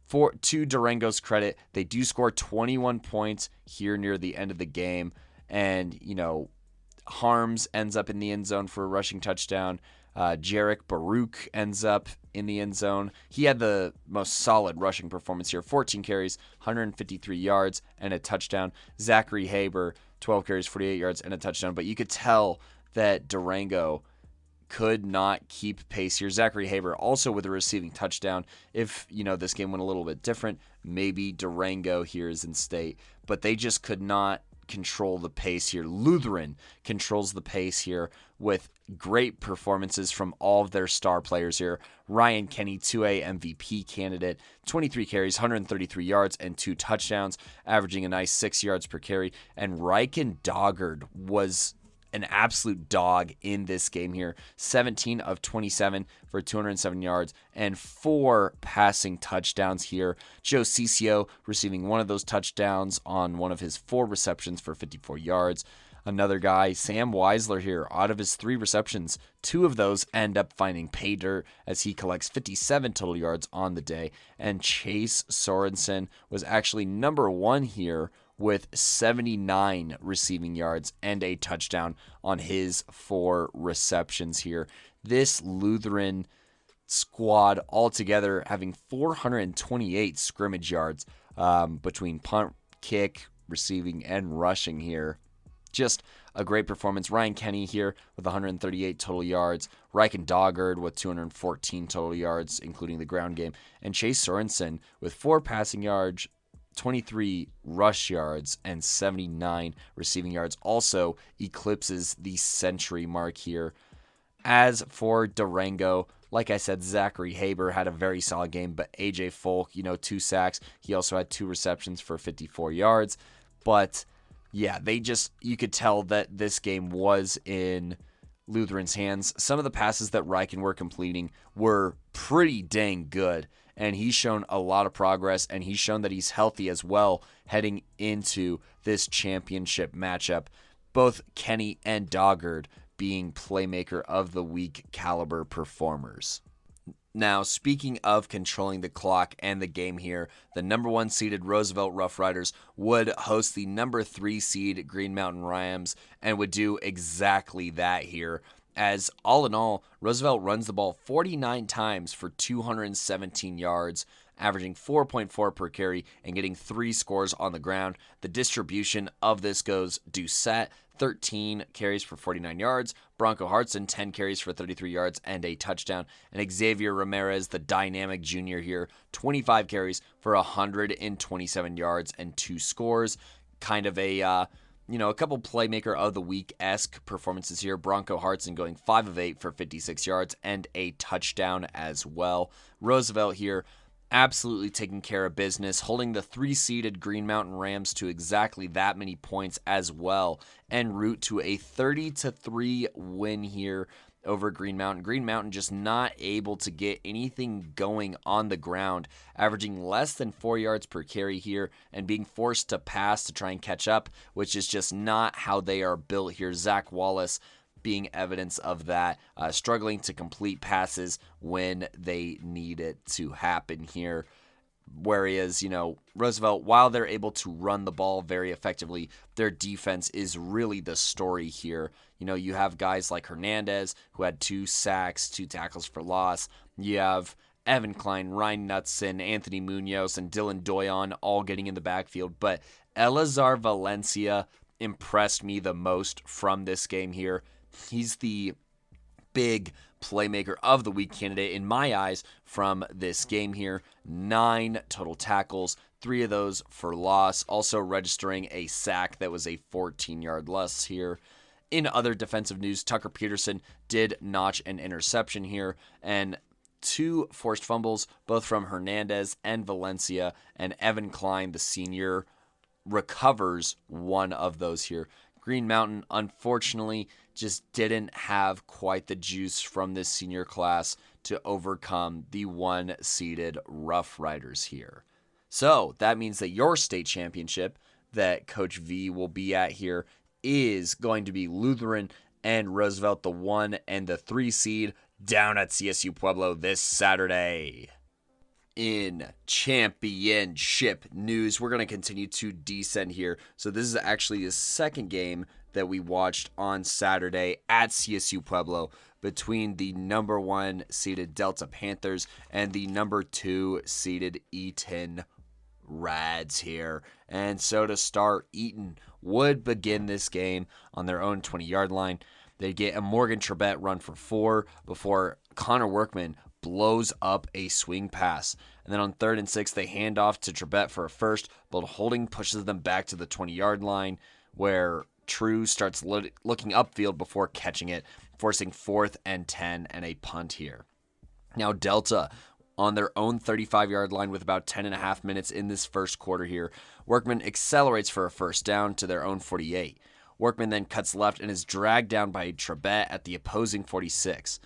to Durango's credit, they do score 21 points here near the end of the game. And, Harms ends up in the end zone for a rushing touchdown. Jarek Baruch ends up in the end zone. He had the most solid rushing performance here. 14 carries, 153 yards, and a touchdown. Zachary Haber, 12 carries, 48 yards, and a touchdown. But you could tell that Durango could not keep pace here. Zachary Haber also with a receiving touchdown. If, this game went a little bit different, maybe Durango here is in state. But they just could not control the pace here. Lutheran controls the pace here with great performances from all of their star players here. Ryan Kenny, 2A MVP candidate, 23 carries, 133 yards, and 2 touchdowns, averaging a nice 6 yards per carry. And Ryken Doggard was an absolute dog in this game here. 17 of 27 for 207 yards and 4 passing touchdowns here. Joe Ciccio receiving one of those touchdowns on one of his 4 receptions for 54 yards. Another guy, Sam Weisler here, out of his 3 receptions, 2 of those end up finding pay dirt as he collects 57 total yards on the day. And Chase Sorensen was actually number 1 here with 79 receiving yards and a touchdown on his 4 receptions here. This Lutheran squad altogether having 428 scrimmage yards between punt, kick, receiving, and rushing here. Just a great performance. Ryan Kenny here with 138 total yards. Ryken Doggard with 214 total yards, including the ground game. And Chase Sorensen with 4 passing yards, 23 rush yards, and 79 receiving yards. Also eclipses the century mark here. As for Durango, like I said, Zachary Haber had a very solid game, but AJ Folk, 2 sacks. He also had 2 receptions for 54 yards. But yeah, you could tell that this game was in Lutheran's hands. Some of the passes that Ryken were completing were pretty dang good. And he's shown a lot of progress, and he's shown that he's healthy as well heading into this championship matchup. Both Kenny and Doggard being Playmaker of the Week caliber performers. Now, speaking of controlling the clock and the game here, the number 1 seeded Roosevelt Rough Riders would host the number 3 seed Green Mountain Rams and would do exactly that here. As all in all, Roosevelt runs the ball 49 times for 217 yards, averaging 4.4 per carry and getting 3 scores on the ground. The distribution of this goes Doucette, 13 carries for 49 yards, Bronco Hartson, 10 carries for 33 yards and a touchdown, and Xavier Ramirez, the dynamic junior here, 25 carries for 127 yards and 2 scores. Kind of a a couple Playmaker of the Week-esque performances here. Bronco Hartson going 5 of 8 for 56 yards and a touchdown as well. Roosevelt here absolutely taking care of business, holding the 3-seeded Green Mountain Rams to exactly that many points as well, en route to a 30-3 win here over Green Mountain. Green Mountain just not able to get anything going on the ground, averaging less than 4 yards per carry here and being forced to pass to try and catch up, which is just not how they are built here. Zach Wallace being evidence of that, struggling to complete passes when they need it to happen here. Whereas, Roosevelt, while they're able to run the ball very effectively, their defense is really the story here. You have guys like Hernandez, who had 2 sacks, 2 tackles for loss. You have Evan Klein, Ryan Knutson, Anthony Munoz, and Dylan Doyon all getting in the backfield. But Elazar Valencia impressed me the most from this game here. He's the big Playmaker of the Week candidate in my eyes from this game here. 9 total tackles, 3 of those for loss, also registering a sack that was a 14-yard loss here. In other defensive news, Tucker Peterson did notch an interception here, and 2 forced fumbles, both from Hernandez and Valencia, and Evan Klein, the senior, recovers 1 of those here. Green Mountain, unfortunately, just didn't have quite the juice from this senior class to overcome the 1-seeded Rough Riders here. So that means that your state championship that Coach V will be at here is going to be Lutheran and Roosevelt, the 1 and the 3 seed, down at CSU Pueblo this Saturday. In championship news, we're going to continue to descend here. So this is actually the second game that we watched on Saturday at CSU Pueblo between the number 1 seeded Delta Panthers and the number 2 seeded Eaton Rads here. And so to start, Eaton would begin this game on their own 20-yard line. They get a Morgan Trebet run for 4 before Connor Workman blows up a swing pass. And then on 3rd and 6, they hand off to Trebet for a first, but holding pushes them back to the 20-yard line where True starts looking upfield before catching it, forcing 4th and 10 and a punt here. Now Delta on their own 35-yard line with about 10.5 minutes in this first quarter here. Workman accelerates for a first down to their own 48. Workman then cuts left and is dragged down by Trebet at the opposing 46.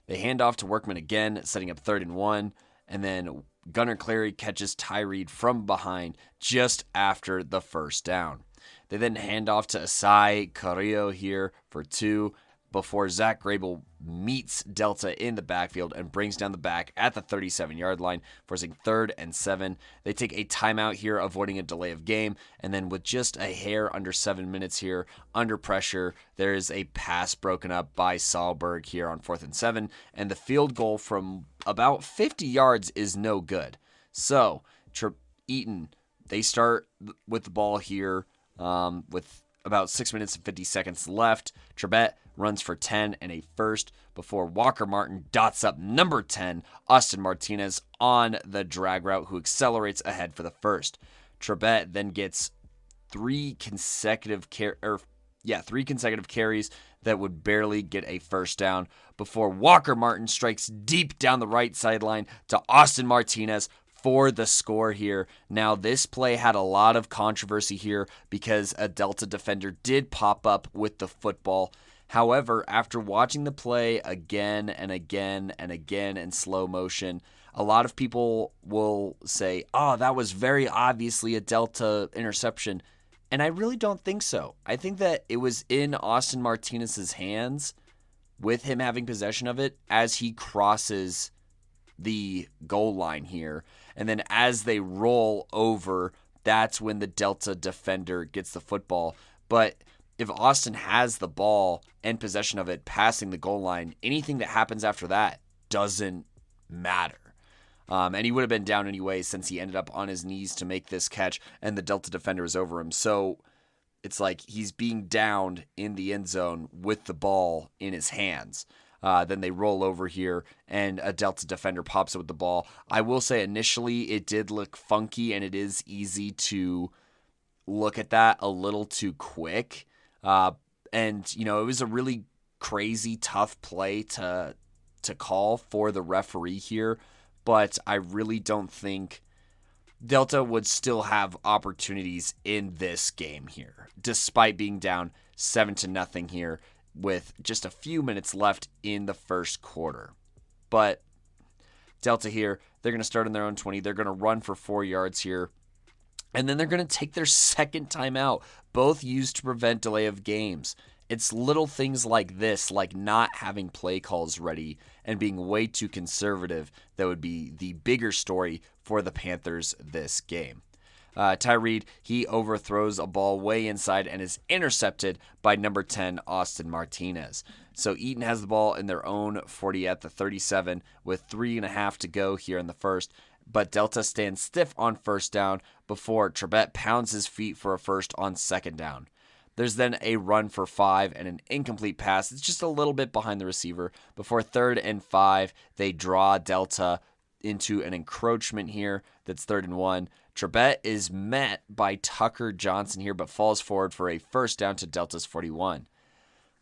They hand off to Workman again, setting up 3rd and 1, and then Gunnar Clary catches Ty Reed from behind just after the first down. They then hand off to Asai Carrillo here for 2 before Zach Grable meets Delta in the backfield and brings down the back at the 37-yard line, forcing 3rd and 7. They take a timeout here, avoiding a delay of game, and then with just a hair under 7 minutes here, under pressure, there is a pass broken up by Sahlberg here on 4th and 7, and the field goal from about 50 yards is no good. So, Eaton, they start with the ball here with about 6 minutes and 50 seconds left. Trebet runs for 10 and a first before Walker Martin dots up number 10, Austin Martinez, on the drag route, who accelerates ahead for the first. Trebet then gets 3 consecutive carries that would barely get a first down before Walker Martin strikes deep down the right sideline to Austin Martinez for the score here. Now, this play had a lot of controversy here because a Delta defender did pop up with the football. However, after watching the play again and again and again in slow motion, a lot of people will say, oh, that was very obviously a Delta interception. And I really don't think so. I think that it was in Austin Martinez's hands with him having possession of it as he crosses the goal line here. And then as they roll over, that's when the Delta defender gets the football. But if Austin has the ball and possession of it passing the goal line, anything that happens after that doesn't matter. And he would have been down anyway since he ended up on his knees to make this catch and the Delta defender is over him. So it's like he's being downed in the end zone with the ball in his hands. Then they roll over here, and a Delta defender pops up with the ball. I will say initially it did look funky, and it is easy to look at that a little too quick. And, you know, it was a really crazy, tough play to call for the referee here, but I really don't think Delta would still have opportunities in this game here, despite being down 7-0 here with just a few minutes left in the first quarter. But Delta here, they're going to start on their own 20. They're going to run for 4 yards here. And then they're going to take their second timeout, both used to prevent delay of games. It's little things like this, like not having play calls ready and being way too conservative, that would be the bigger story for the Panthers this game. Ty Reed, he overthrows a ball way inside and is intercepted by number 10, Austin Martinez. So Eaton has the ball in their own 40 at the 37 with 3.5 to go here in the first. But Delta stands stiff on first down before Trebet pounds his feet for a first on second down. There's then a run for 5 and an incomplete pass. It's just a little bit behind the receiver. Before 3rd and 5, they draw Delta into an encroachment here. That's 3rd and 1. Trebet is met by Tucker Johnson here, but falls forward for a first down to Delta's 41.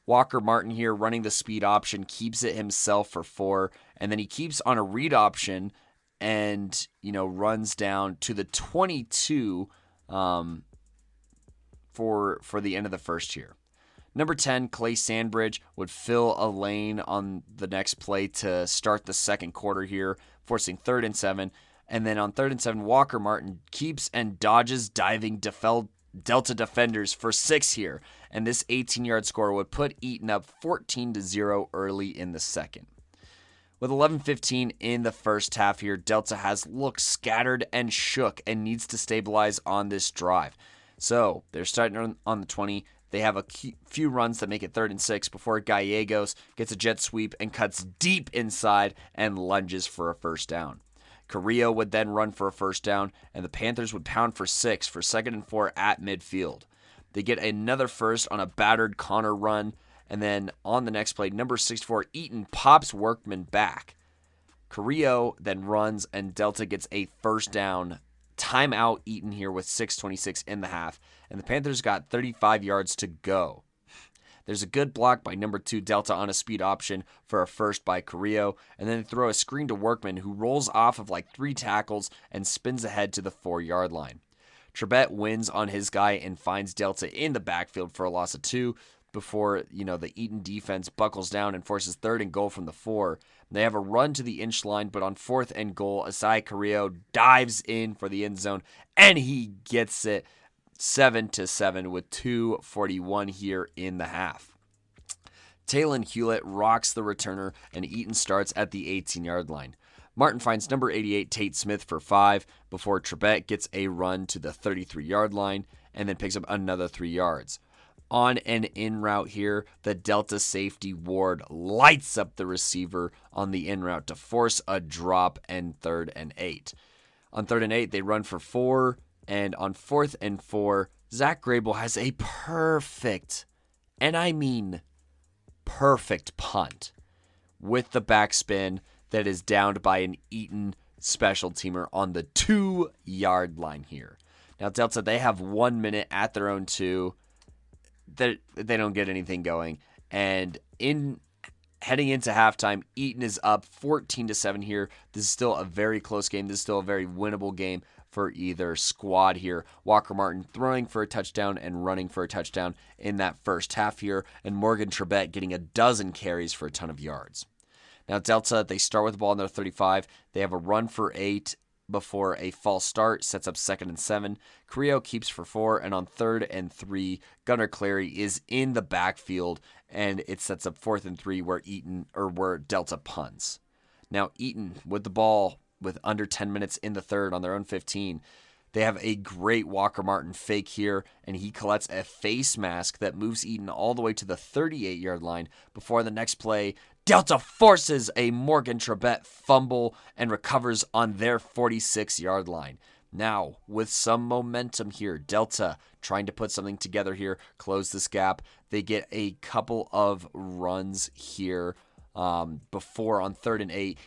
Walker Martin here running the speed option, keeps it himself for 4, and then he keeps on a read option and, you know, runs down to the 22 for the end of the first here. Number 10, Clay Sandbridge, would fill a lane on the next play to start the second quarter here, forcing 3rd and 7. And then on 3rd and 7, Walker Martin keeps and dodges diving Delta defenders for 6 here. And this 18-yard score would put Eaton up 14-0 early in the second. With 11:15 in the first half here, Delta has looked scattered and shook and needs to stabilize on this drive. So they're starting on the 20. They have a few runs that make it 3rd and 6 before Gallegos gets a jet sweep and cuts deep inside and lunges for a first down. Carrillo would then run for a first down, and the Panthers would pound for 6 for 2nd and 4 at midfield. They get another first on a battered Connor run, and then on the next play, number 64, Eaton pops Workman back. Carrillo then runs, and Delta gets a first down. Timeout Eaton here with 6:26 in the half, and the Panthers got 35 yards to go. There's a good block by number 2 Delta on a speed option for a first by Carrillo, and then they throw a screen to Workman, who rolls off of like 3 tackles and spins ahead to the 4-yard line. Trebet wins on his guy and finds Delta in the backfield for a loss of 2 before, the Eaton defense buckles down and forces 3rd and goal from the 4. They have a run to the inch line, but on 4th and goal, Asai Carrillo dives in for the end zone, and he gets it 7-7 with 2:41 here in the half. Talon Hewlett rocks the returner, and Eaton starts at the 18-yard line. Martin finds number 88 Tate Smith for 5 before Trebet gets a run to the 33-yard line and then picks up another 3 yards. On an in route here, the Delta safety Ward lights up the receiver on the in route to force a drop and 3rd and 8. On 3rd and 8, they run for 4, and on 4th and 4, Zach Grable has a perfect, and I mean perfect punt with the backspin that is downed by an Eaton special teamer on the 2-yard line here. Now, Delta, they have 1 minute at their own 2. They don't get anything going. And heading into halftime, Eaton is up 14-7 here. This is still a very close game. This is still a very winnable game for either squad here. Walker Martin throwing for a touchdown and running for a touchdown in that first half here, and Morgan Trebet getting a dozen carries for a ton of yards. Now, Delta, they start with the ball in their 35. They have a run for 8 before a false start sets up 2nd and 7. Carrillo keeps for 4, and on 3rd and 3, Gunnar Clary is in the backfield, and it sets up 4th and 3 where Delta punts. Now, Eaton with the ball with under 10 minutes in the 3rd on their own 15. They have a great Walker Martin fake here, and he collects a face mask that moves Eaton all the way to the 38-yard line before the next play, Delta forces a Morgan Trebet fumble and recovers on their 46-yard line. Now, with some momentum here, Delta trying to put something together here, close this gap. They get a couple of runs here before on 3rd and 8.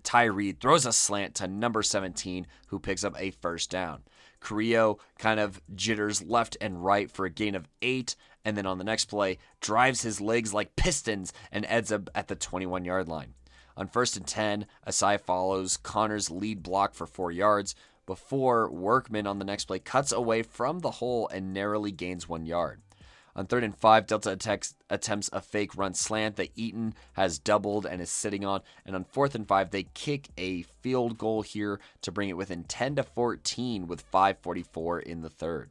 Ty Reed throws a slant to number 17, who picks up a first down. Carrillo kind of jitters left and right for a gain of 8, and then on the next play, drives his legs like pistons and ends up at the 21-yard line. On 1st and 10, Asai follows Connor's lead block for 4 yards before Workman on the next play cuts away from the hole and narrowly gains 1 yard. On 3rd and 5, Delta attempts a fake run slant that Eaton has doubled and is sitting on. And on 4th and 5, they kick a field goal here to bring it within 10-14 with 5:44 in the 3rd.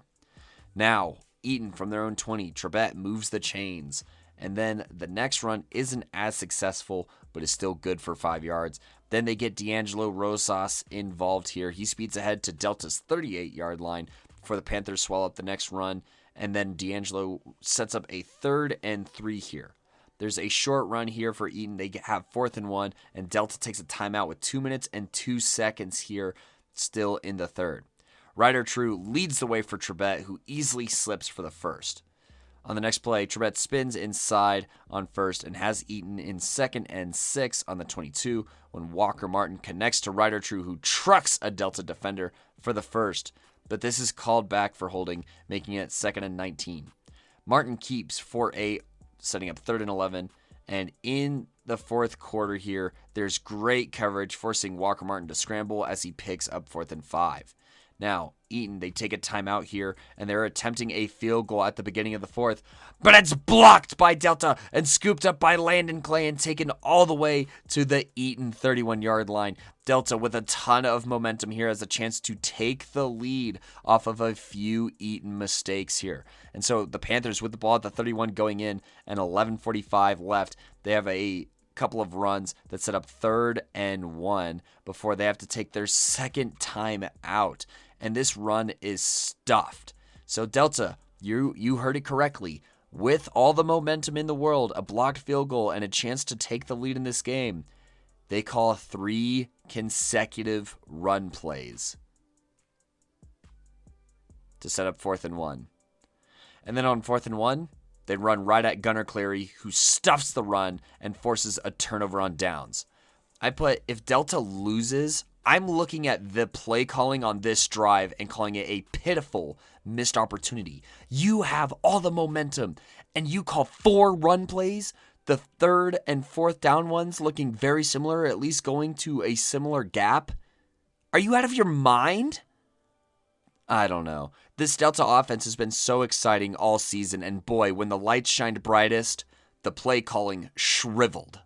Now, Eaton from their own 20, Trebet moves the chains. And then the next run isn't as successful, but is still good for 5 yards. Then they get D'Angelo Rosas involved here. He speeds ahead to Delta's 38-yard line before the Panthers swallow up the next run. And then D'Angelo sets up a 3rd and 3 here. There's a short run here for Eaton. They have 4th and 1, and Delta takes a timeout with 2 minutes and 2 seconds here, still in the 3rd. Ryder True leads the way for Trebet, who easily slips for the first. On the next play, Trebet spins inside on 1st and has Eaton in 2nd and 6 on the 22 when Walker Martin connects to Ryder True, who trucks a Delta defender for the first. But this is called back for holding, making it 2nd and 19. Martin keeps for 8, setting up 3rd and 11. And in the 4th quarter here, there's great coverage, forcing Walker Martin to scramble as he picks up 4th and 5. Now, Eaton, they take a timeout here, and they're attempting a field goal at the beginning of the 4th, but it's blocked by Delta and scooped up by Landon Clay and taken all the way to the Eaton 31-yard line. Delta, with a ton of momentum here, has a chance to take the lead off of a few Eaton mistakes here. And so the Panthers with the ball at the 31 going in and 11:45 left, they have a couple of runs that set up 3rd and 1 before they have to take their second time out. And this run is stuffed. So Delta, you heard it correctly. With all the momentum in the world, a blocked field goal, and a chance to take the lead in this game, they call 3 consecutive run plays to set up 4th and 1. And then on 4th and 1, they run right at Gunnar Clary, who stuffs the run and forces a turnover on downs. I put, if Delta loses, I'm looking at the play calling on this drive and calling it a pitiful missed opportunity. You have all the momentum, and you call 4 run plays, the 3rd and 4th down ones looking very similar, at least going to a similar gap. Are you out of your mind? I don't know. This Delta offense has been so exciting all season, and boy, when the lights shined brightest, the play calling shriveled.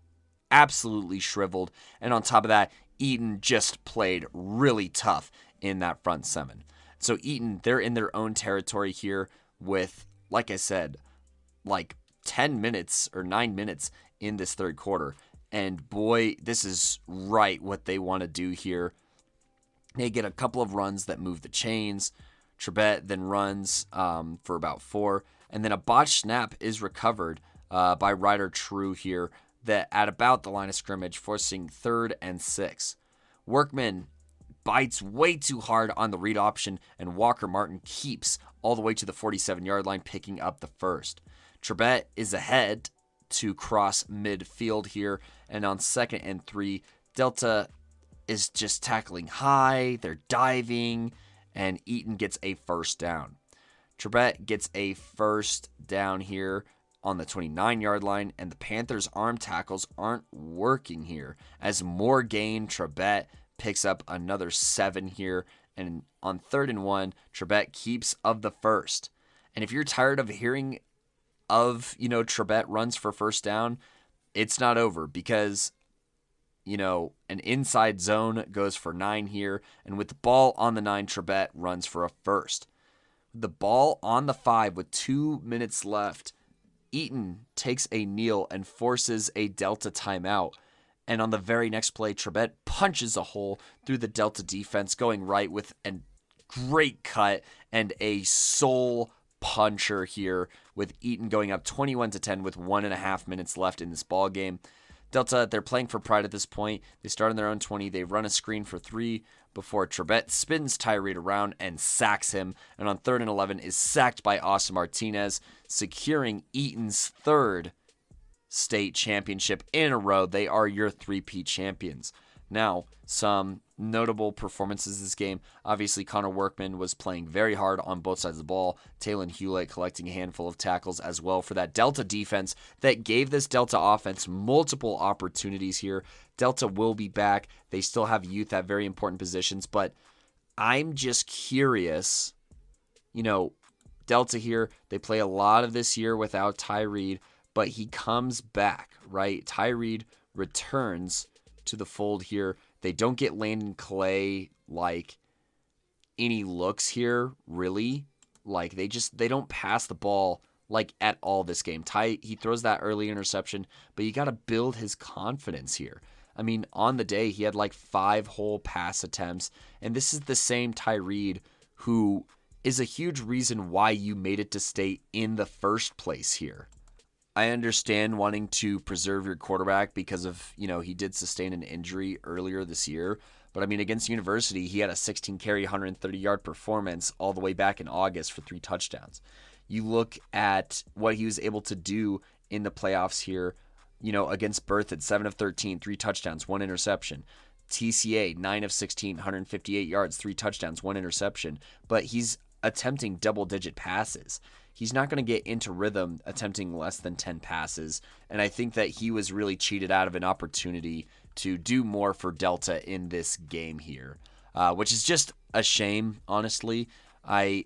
Absolutely shriveled. And on top of that, Eaton just played really tough in that front 7. So Eaton, they're in their own territory here with, like I said, like 10 minutes or 9 minutes in this 3rd quarter. And boy, this is right what they want to do here. They get a couple of runs that move the chains. Trebet then runs for about 4. And then a botched snap is recovered by Ryder True here that at about the line of scrimmage, forcing 3rd and 6. Workman bites way too hard on the read option, and Walker Martin keeps all the way to the 47-yard line, picking up the first. Trebet is ahead to cross midfield here, and on 2nd and 3, Delta is just tackling high, they're diving, and Eaton gets a first down. Trebet gets a first down here on the 29-yard line, and the Panthers' arm tackles aren't working here. As Morgaine Trebet picks up another 7 here, and on 3rd and 1, Trebet keeps of the first. And if you're tired of hearing of, Trebet runs for first down, it's not over because, an inside zone goes for 9 here, and with the ball on the 9, Trebet runs for a first. With the ball on the 5 with 2 minutes left, Eaton takes a kneel and forces a Delta timeout. And on the very next play, Trebet punches a hole through the Delta defense, going right with a great cut and a soul puncher here, with Eaton going up 21-10 with 1.5 minutes left in this ball game. Delta, they're playing for pride at this point. They start on their own 20. They run a screen for 3 before Trebet spins Tyree around and sacks him. And on 3rd and 11 is sacked by Austin Martinez, securing Eaton's 3rd state championship in a row. They are your 3-peat champions. Now, some notable performances this game. Obviously, Connor Workman was playing very hard on both sides of the ball. Talon Hewlett collecting a handful of tackles as well for that Delta defense that gave this Delta offense multiple opportunities here. Delta will be back. They still have youth at very important positions, but I'm just curious. Delta here, they play a lot of this year without Ty Reed, but he comes back, right? Ty Reed returns to the fold here. They don't get Landon Clay any looks here, really. They don't pass the ball at all this game. Ty, he throws that early interception, but you got to build his confidence here. I mean, on the day, he had 5 whole pass attempts, and this is the same Ty Reed who is a huge reason why you made it to state in the first place here. I understand wanting to preserve your quarterback because of, he did sustain an injury earlier this year. But, against University, he had a 16-carry, 130-yard performance all the way back in August for 3 touchdowns. You look at what he was able to do in the playoffs here, against Berthoud, 7 of 13, 3 touchdowns, 1 interception. TCA, 9 of 16, 158 yards, 3 touchdowns, 1 interception. But he's attempting double-digit passes. He's not going to get into rhythm attempting less than 10 passes, and I think that he was really cheated out of an opportunity to do more for Delta in this game here, which is just a shame, honestly. I'm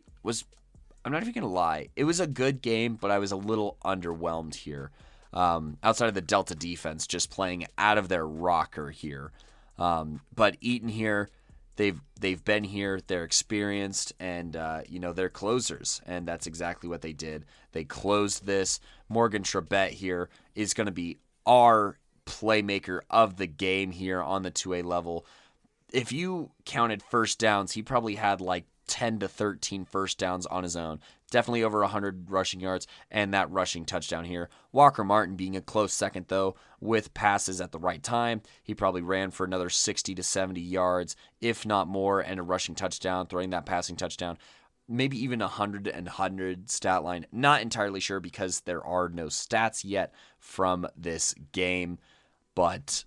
not even going to lie. It was a good game, but I was a little underwhelmed here. Outside of the Delta defense just playing out of their rocker here. But Eaton here, they've been here, they're experienced, and they're closers, and that's exactly what they did. They closed this. Morgan Trebet here is going to be our playmaker of the game here on the 2A level. If you counted first downs, he probably had like 10 to 13 first downs on his own. Definitely over 100 rushing yards and that rushing touchdown here. Walker Martin being a close second, though, with passes at the right time. He probably ran for another 60 to 70 yards, if not more, and a rushing touchdown, throwing that passing touchdown. Maybe even 100 stat line. Not entirely sure because there are no stats yet from this game. But,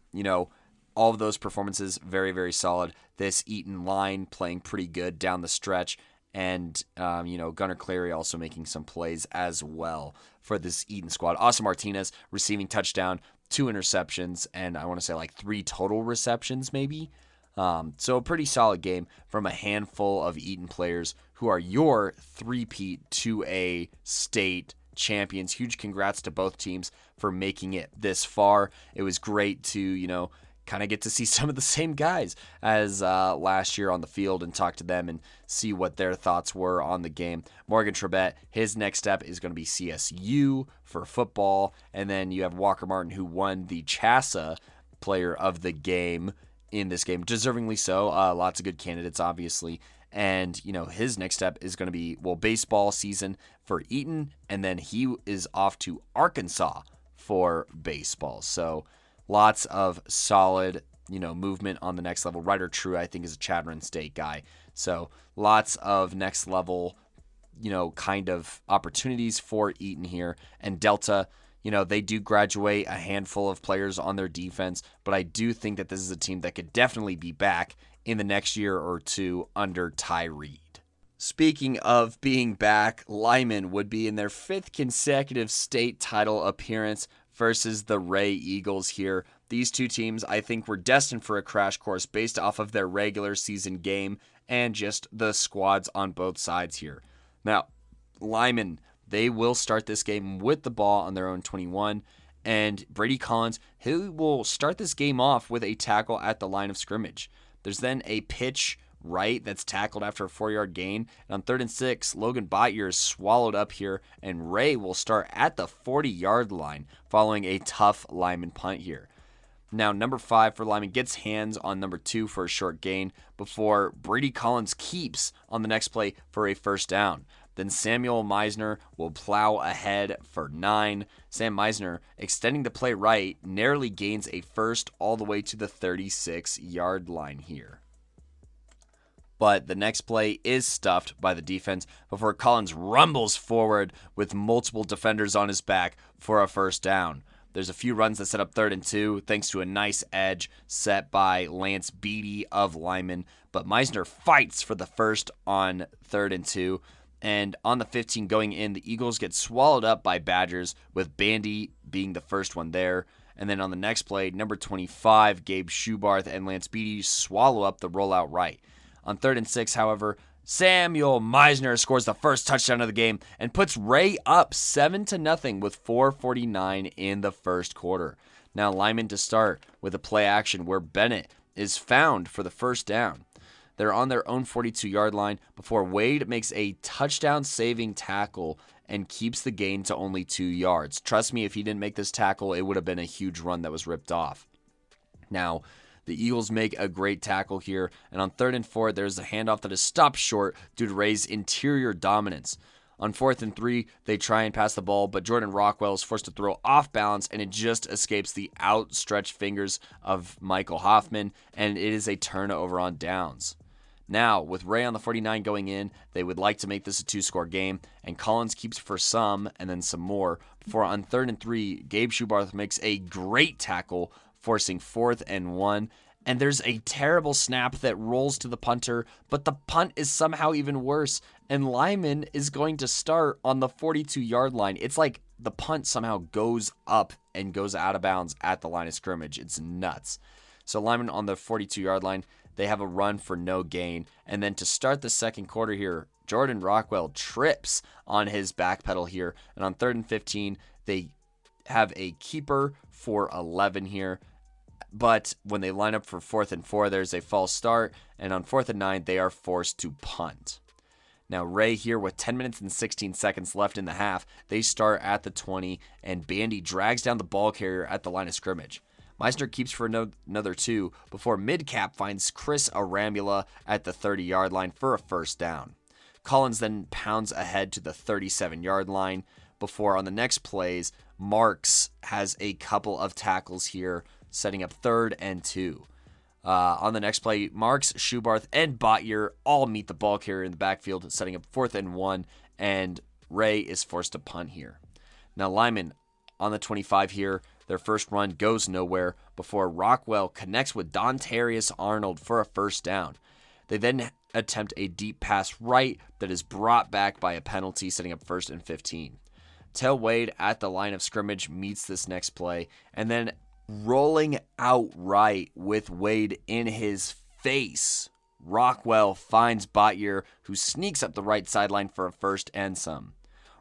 all of those performances, very, very solid. This Eaton line playing pretty good down the stretch. And, Gunnar Clary also making some plays as well for this Eaton squad. Austin Martinez receiving touchdown, 2 interceptions, and I want to say like 3 total receptions maybe. So a pretty solid game from a handful of Eaton players who are your three-peat 2A state champions. Huge congrats to both teams for making it this far. It was great to, kind of get to see some of the same guys as last year on the field and talk to them and see what their thoughts were on the game. Morgan Trebet, his next step is going to be CSU for football. And then you have Walker Martin, who won the CHASA player of the game in this game, deservingly so. Lots of good candidates, obviously. And, his next step is going to be, baseball season for Eaton. And then he is off to Arkansas for baseball. So lots of solid, movement on the next level. Ryder True, I think, is a Chadron State guy. So lots of next level, kind of opportunities for Eaton here. And Delta, they do graduate a handful of players on their defense, but I do think that this is a team that could definitely be back in the next year or two under Ty Reed. Speaking of being back, Limon would be in their 5th consecutive state title appearance versus the Wray Eagles here. These two teams, I think, were destined for a crash course based off of their regular season game and just the squads on both sides here. Now, Limon, they will start this game with the ball on their own 21, and Brady Collins, he will start this game off with a tackle at the line of scrimmage. There's then a pitch right that's tackled after a 4-yard gain, and on 3rd and 6, Logan Bottier is swallowed up here, and Wray will start at the 40-yard line following a tough Limon punt here. Now, number 5 for Limon gets hands on number 2 for a short gain before Brady Collins keeps on the next play for a first down. Then Samuel Meisner will plow ahead for 9. Sam Meisner, extending the play right, narrowly gains a first all the way to the 36-yard line here. But the next play is stuffed by the defense before Collins rumbles forward with multiple defenders on his back for a first down. There's a few runs that set up 3rd and 2 thanks to a nice edge set by Lance Beatty of Limon. But Meisner fights for the first on 3rd and 2. And on the 15 going in, the Eagles get swallowed up by Badgers, with Bandy being the first one there. And then on the next play, number 25, Gabe Schubarth and Lance Beatty swallow up the rollout right. On 3rd and 6, however, Samuel Meisner scores the first touchdown of the game and puts Wray up 7-0 with 4:49 in the first quarter. Now Limon to start with a play action where Bennett is found for the first down. They're on their own 42-yard line before Wade makes a touchdown-saving tackle and keeps the gain to only 2 yards. Trust me, if he didn't make this tackle, it would have been a huge run that was ripped off. Now, the Eagles make a great tackle here, and on 3rd and 4, there's a handoff that is stopped short due to Ray's interior dominance. On 4th and 3, they try and pass the ball, but Jordan Rockwell is forced to throw off balance, and it just escapes the outstretched fingers of Michael Hoffman, and it is a turnover on downs. Now, with Wray on the 49 going in, they would like to make this a 2-score game, and Collins keeps for some and then some more, before on 3rd and 3, Gabe Schubarth makes a great tackle, forcing 4th and 1, and there's a terrible snap that rolls to the punter, but the punt is somehow even worse, and Limon is going to start on the 42-yard line. It's like the punt somehow goes up and goes out of bounds at the line of scrimmage. It's nuts. So Limon on the 42-yard line, they have a run for no gain. And then to start the second quarter here, Jordan Rockwell trips on his back pedal here. And on 3rd and 15, they have a keeper for 11 here. But when they line up for 4th and 4, there's a false start. And on 4th and 9, they are forced to punt. Now, Wray here with 10 minutes and 16 seconds left in the half. They start at the 20, and Bandy drags down the ball carrier at the line of scrimmage. Meisner keeps for another 2 before mid-cap finds Chris Arambula at the 30-yard line for a first down. Collins then pounds ahead to the 37-yard line before on the next plays, Marks has a couple of tackles here, setting up 3rd and 2. On the next play, Marks, Schubarth, and Botyer all meet the ball carrier in the backfield, setting up 4th and 1, and Wray is forced to punt here. Now Limon on the 25 here, their first run goes nowhere before Rockwell connects with Dontarius Arnold for a first down. They then attempt a deep pass right that is brought back by a penalty, setting up 1st and 15. Tail Wade at the line of scrimmage meets this next play, and then rolling outright with Wade in his face, Rockwell finds Botyer, who sneaks up the right sideline for a first and some.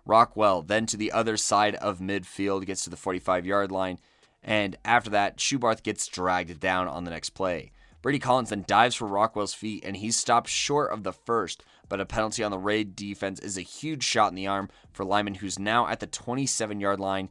Rockwell then to the other side of midfield, gets to the 45-yard line, and after that, Schubarth gets dragged down on the next play. Brady Collins then dives for Rockwell's feet, and he's stopped short of the first, but a penalty on the Raid defense is a huge shot in the arm for Limon, who's now at the 27-yard line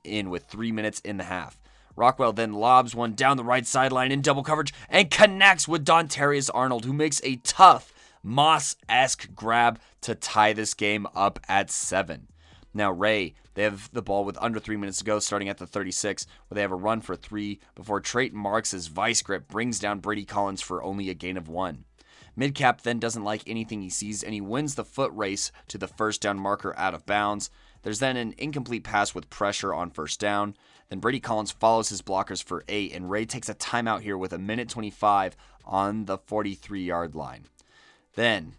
in with 3 minutes in the half. Rockwell then lobs one down the right sideline in double coverage and connects with Dontarius Arnold, who makes a tough Moss-esque grab to tie this game up at 7. Now Wray, they have the ball with under 3 minutes to go, starting at the 36, where they have a run for 3 before Trayton Marks' vice grip brings down Brady Collins for only a gain of 1. Midcap then doesn't like anything he sees, and he wins the foot race to the first down marker out of bounds. There's then an incomplete pass with pressure on first down. Then Brady Collins follows his blockers for 8, and Wray takes a timeout here with 1:25 on the 43-yard line. Then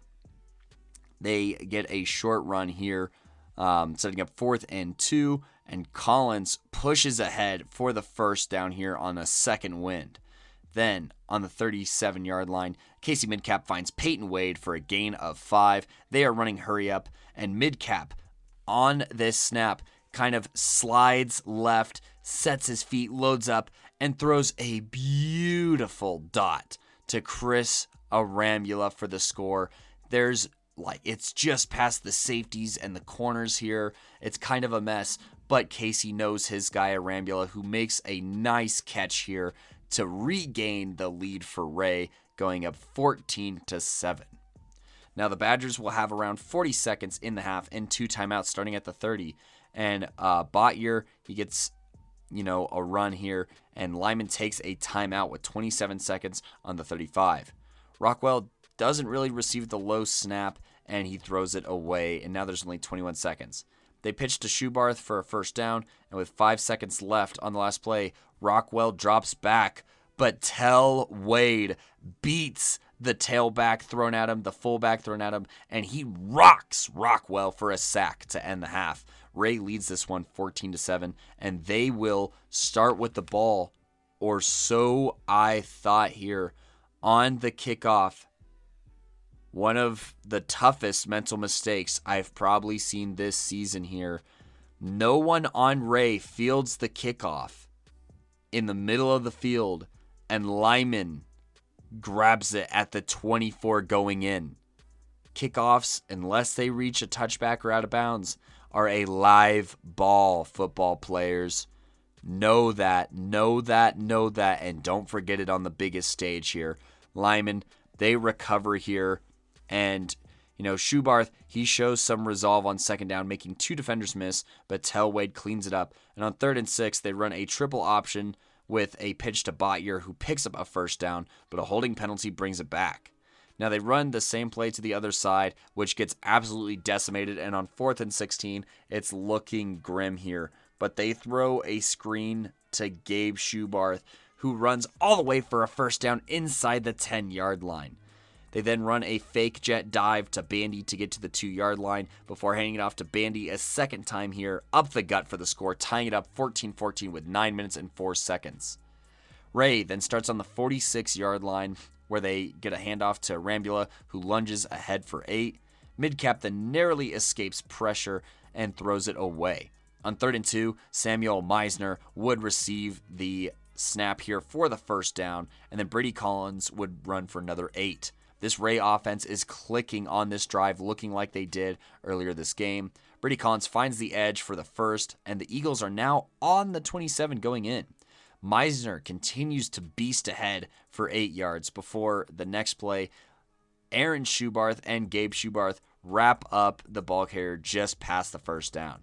they get a short run here, setting up 4th and 2, and Collins pushes ahead for the first down here on a second wind. Then, on the 37-yard line, Casey Midcap finds Peyton Wade for a gain of 5. They are running hurry up, and Midcap, on this snap, kind of slides left, sets his feet, loads up, and throws a beautiful dot to Chris Arambula for the score. It's just past the safeties and the corners here. It's kind of a mess, but Casey knows his guy Arambula, who makes a nice catch here to regain the lead for Wray, going up 14-7. Now the Badgers will have around 40 seconds in the half and 2 timeouts starting at the 30. And Botyer, he gets, a run here, and Limon takes a timeout with 27 seconds on the 35. Rockwell doesn't really receive the low snap, and he throws it away, and now there's only 21 seconds. They pitch to Schubarth for a first down, and with 5 seconds left on the last play, Rockwell drops back, but Tell Wade beats the tailback thrown at him, the fullback thrown at him, and he rocks Rockwell for a sack to end the half. Wray leads this one 14-7, and they will start with the ball, or so I thought here, on the kickoff. One of the toughest mental mistakes I've probably seen this season here. No one on Wray fields the kickoff in the middle of the field, and Limon grabs it at the 24 going in. Kickoffs, unless they reach a touchback or out of bounds, are a live ball, football players. Know that, and don't forget it on the biggest stage here. Limon, they recover here. And, Schubarth, he shows some resolve on second down, making 2 defenders miss, but Tell Wade cleans it up. And on 3rd and 6, they run a triple option with a pitch to Botyer, who picks up a first down, but a holding penalty brings it back. Now they run the same play to the other side, which gets absolutely decimated, and on 4th and 16, it's looking grim here. But they throw a screen to Gabe Schubarth, who runs all the way for a first down inside the 10-yard line. They then run a fake jet dive to Bandy to get to the 2-yard line before handing it off to Bandy a second time here, up the gut for the score, tying it up 14-14 with 9 minutes and 4 seconds. Wray then starts on the 46-yard line where they get a handoff to Arambula, who lunges ahead for 8. Midcap then narrowly escapes pressure and throws it away. On 3rd and 2, Samuel Meisner would receive the snap here for the first down, and then Brady Collins would run for another 8. This Wray offense is clicking on this drive, looking like they did earlier this game. Brady Collins finds the edge for the first, and the Eagles are now on the 27 going in. Meisner continues to beast ahead for 8 yards before the next play. Aaron Schubarth and Gabe Schubarth wrap up the ball carrier just past the first down.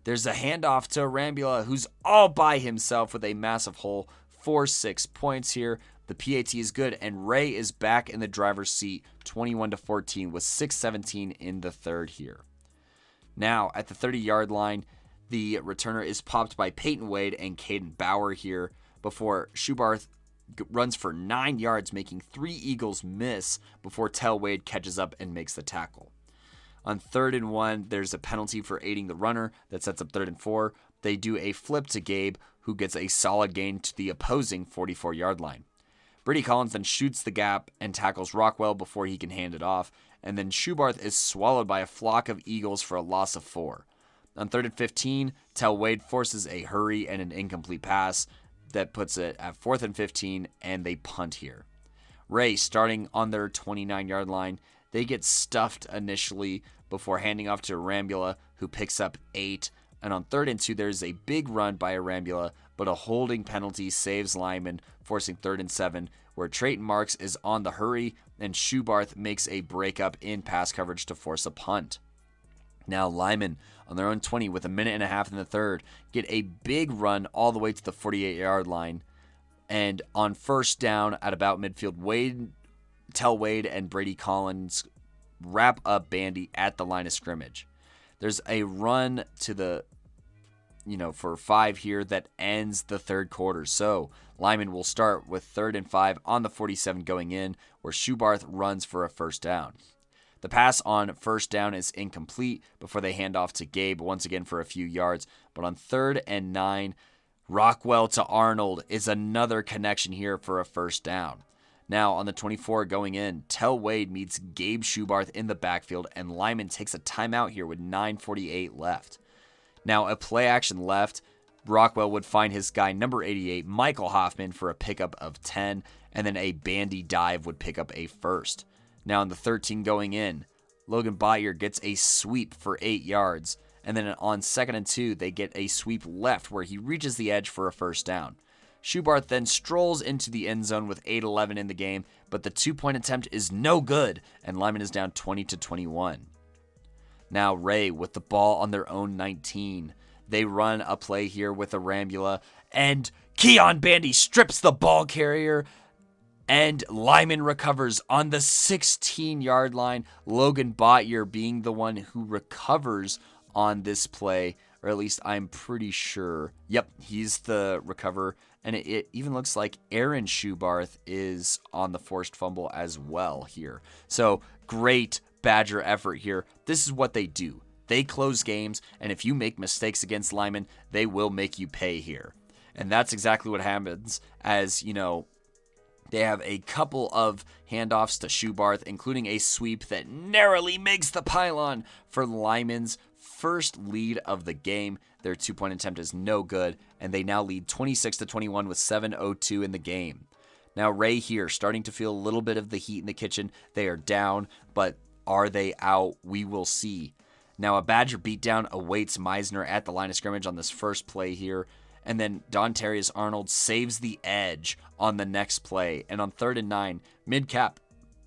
There's a handoff to Arambula, who's all by himself with a massive hole for 6 points here. The PAT is good, and Wray is back in the driver's seat, 21-14, with 6:17 in the third here. Now, at the 30-yard line, the returner is popped by Peyton Wade and Caden Bauer here before Schubarth runs for 9 yards, making 3 Eagles miss before Tell Wade catches up and makes the tackle. On 3rd and 1, there's a penalty for aiding the runner that sets up 3rd and 4. They do a flip to Gabe, who gets a solid gain to the opposing 44-yard line. Brady Collins then shoots the gap and tackles Rockwell before he can hand it off, and then Schubarth is swallowed by a flock of Eagles for a loss of 4. On 3rd and 15, Tell Wade forces a hurry and an incomplete pass that puts it at 4th and 15, and they punt here. Wray, starting on their 29-yard line, they get stuffed initially before handing off to Arambula, who picks up 8. And on 3rd and 2, there's a big run by Arambula, but a holding penalty saves Limon, forcing 3rd and 7, where Trayton Marks is on the hurry, and Schubarth makes a breakup in pass coverage to force a punt. Now Limon, on their own 20 with a minute and a half in the third, get a big run all the way to the 48-yard line. And on first down at about midfield, Tell Wade and Brady Collins wrap up Bandy at the line of scrimmage. There's a run to the, for 5 here that ends the third quarter. So Limon will start with 3rd and 5 on the 47 going in, where Schubarth runs for a first down. The pass on first down is incomplete before they hand off to Gabe once again for a few yards. But on 3rd and 9, Rockwell to Arnold is another connection here for a first down. Now on the 24 going in, Tell Wade meets Gabe Schubarth in the backfield, and Limon takes a timeout here with 9:48 left. Now a play action left, Rockwell would find his guy number 88, Michael Hoffman, for a pickup of 10, and then a bandy dive would pick up a first. Now on the 13 going in, Logan Bottier gets a sweep for 8 yards, and then on 2nd and 2, they get a sweep left where he reaches the edge for a first down. Schubarth then strolls into the end zone with 8:11 in the game, but the 2-point attempt is no good, and Limon is down 20-21. Now Wray with the ball on their own 19. They run a play here with Arambula, and Keon Bandy strips the ball carrier, and Limon recovers on the 16-yard line. Logan Bottier being the one who recovers on this play, or at least I'm pretty sure. Yep, he's the recoverer. And it even looks like Aaron Schubarth is on the forced fumble as well here. So great Badger effort here. This is what they do. They close games, and if you make mistakes against Limon, they will make you pay here. And that's exactly what happens as, they have a couple of handoffs to Schubarth, including a sweep that narrowly makes the pylon for Limon's first lead of the game. Their 2-point attempt is no good, and they now lead 26-21 with 7:02 in the game. Now Wray here starting to feel a little bit of the heat in the kitchen. They are down, but are they out? We will see. Now a Badger beatdown awaits Meisner at the line of scrimmage on this first play here. And then Dontarius Arnold saves the edge on the next play. And on 3rd and 9, Midcap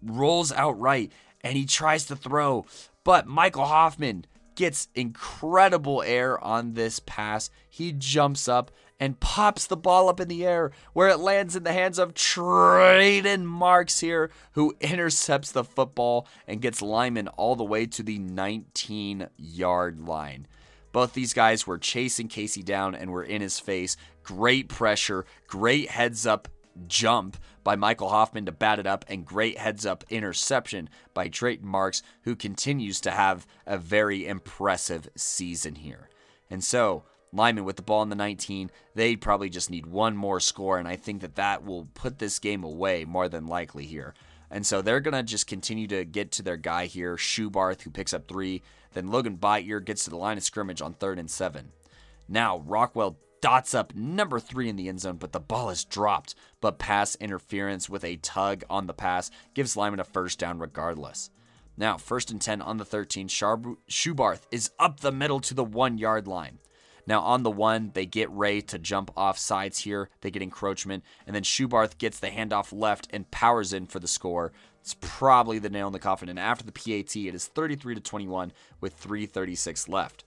rolls out right, and he tries to throw. But Michael Hoffman gets incredible air on this pass. He jumps up and pops the ball up in the air, where it lands in the hands of Trayton Marks here, who intercepts the football and gets Limon all the way to the 19-yard line. Both these guys were chasing Casey down and were in his face. Great pressure, great heads-up jump by Michael Hoffman to bat it up, and great heads-up interception by Trayton Marks, who continues to have a very impressive season here. And so, Limon with the ball in the 19, they probably just need one more score, and I think that will put this game away more than likely here. And so they're going to just continue to get to their guy here, Schubarth, who picks up 3. Then Logan Bottier gets to the line of scrimmage on 3rd and 7. Now Rockwell dots up number 3 in the end zone, but the ball is dropped. But pass interference with a tug on the pass gives Limon a first down regardless. Now 1st and 10 on the 13, Schubarth is up the middle to the 1-yard line. Now on the one, they get Wray to jump off sides here. They get encroachment, and then Schubarth gets the handoff left and powers in for the score. It's probably the nail in the coffin, and after the PAT, it is 33-21 with 3:36 left.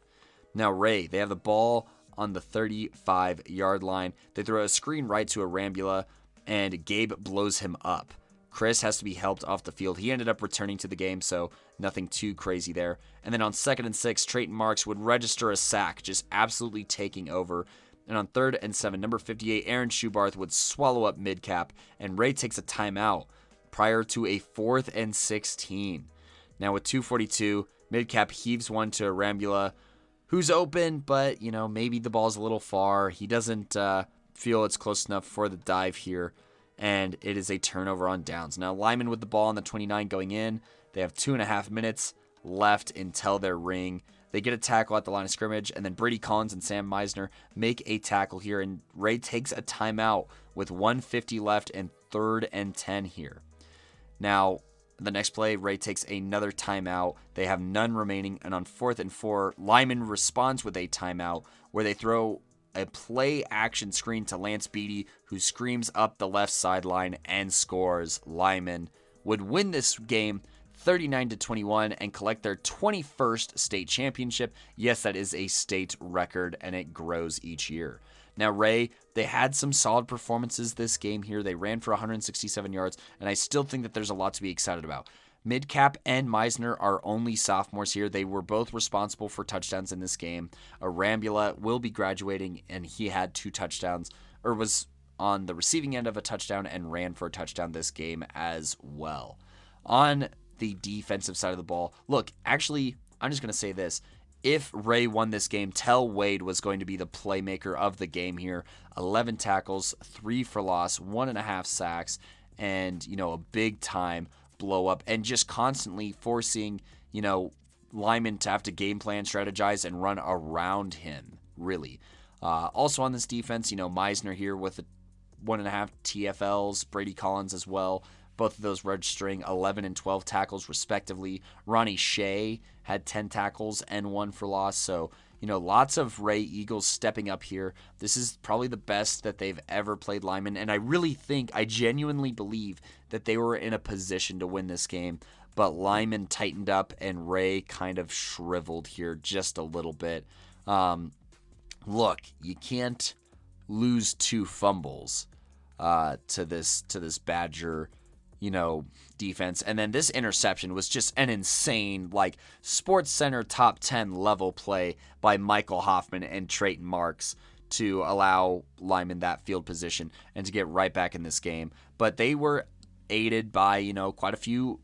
Now Wray, they have the ball on the 35-yard line. They throw a screen right to Arambula, and Gabe blows him up. Chris has to be helped off the field. He ended up returning to the game, so nothing too crazy there. And then on 2nd and 6, Trayton Marks would register a sack, just absolutely taking over. And on 3rd and 7, number 58, Aaron Schubarth would swallow up mid-cap, and Wray takes a timeout prior to a 4th and 16. Now with 2:42, mid-cap heaves one to Arambula, who's open, but, maybe the ball's a little far. He doesn't feel it's close enough for the dive here, and it is a turnover on downs. Now, Limon with the ball on the 29 going in. They have 2.5 minutes left until their ring. They get a tackle at the line of scrimmage, and then Brady Collins and Sam Meisner make a tackle here, and Wray takes a timeout with 1:50 left and 3rd and 10 here. Now, the next play, Wray takes another timeout. They have none remaining, and on 4th and 4, Limon responds with a timeout where they throw a play action screen to Lance Beatty, who screams up the left sideline and scores. Limon would win this game 39-21 and collect their 21st state championship. Yes, that is a state record, and it grows each year. Now, Wray, they had some solid performances this game here. They ran for 167 yards, and I still think that there's a lot to be excited about. Midcap and Meisner are only sophomores here. They were both responsible for touchdowns in this game. Arambula will be graduating, and he had 2 touchdowns, or was on the receiving end of a touchdown and ran for a touchdown this game as well. On the defensive side of the ball, look, actually, I'm just going to say this. If Wray won this game, Tell Wade was going to be the playmaker of the game here. 11 tackles, 3 for loss, 1.5 sacks, and, a big-time blow-up, and just constantly forcing, Limon to have to game plan, strategize, and run around him, really. Also on this defense, Meisner here with 1.5 TFLs, Brady Collins as well. Both of those registering 11 and 12 tackles respectively. Ronnie Shea had 10 tackles and 1 for loss. So, lots of Wray Eagles stepping up here. This is probably the best that they've ever played Limon. And I genuinely believe that they were in a position to win this game. But Limon tightened up and Wray kind of shriveled here just a little bit. Look, you can't lose 2 fumbles to this Badger defense. And then this interception was just an insane, Sports Center top 10 level play by Michael Hoffman and Trayton Marks to allow Limon that field position and to get right back in this game. But they were aided by, quite a few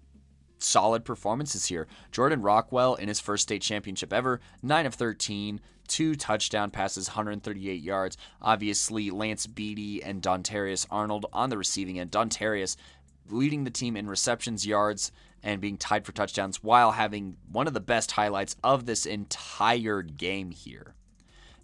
solid performances here. Jordan Rockwell in his first state championship ever, 9 of 13, 2 touchdown passes, 138 yards. Obviously, Lance Beatty and Dontarius Arnold on the receiving end. Dontarius leading the team in receptions, yards, and being tied for touchdowns while having one of the best highlights of this entire game here.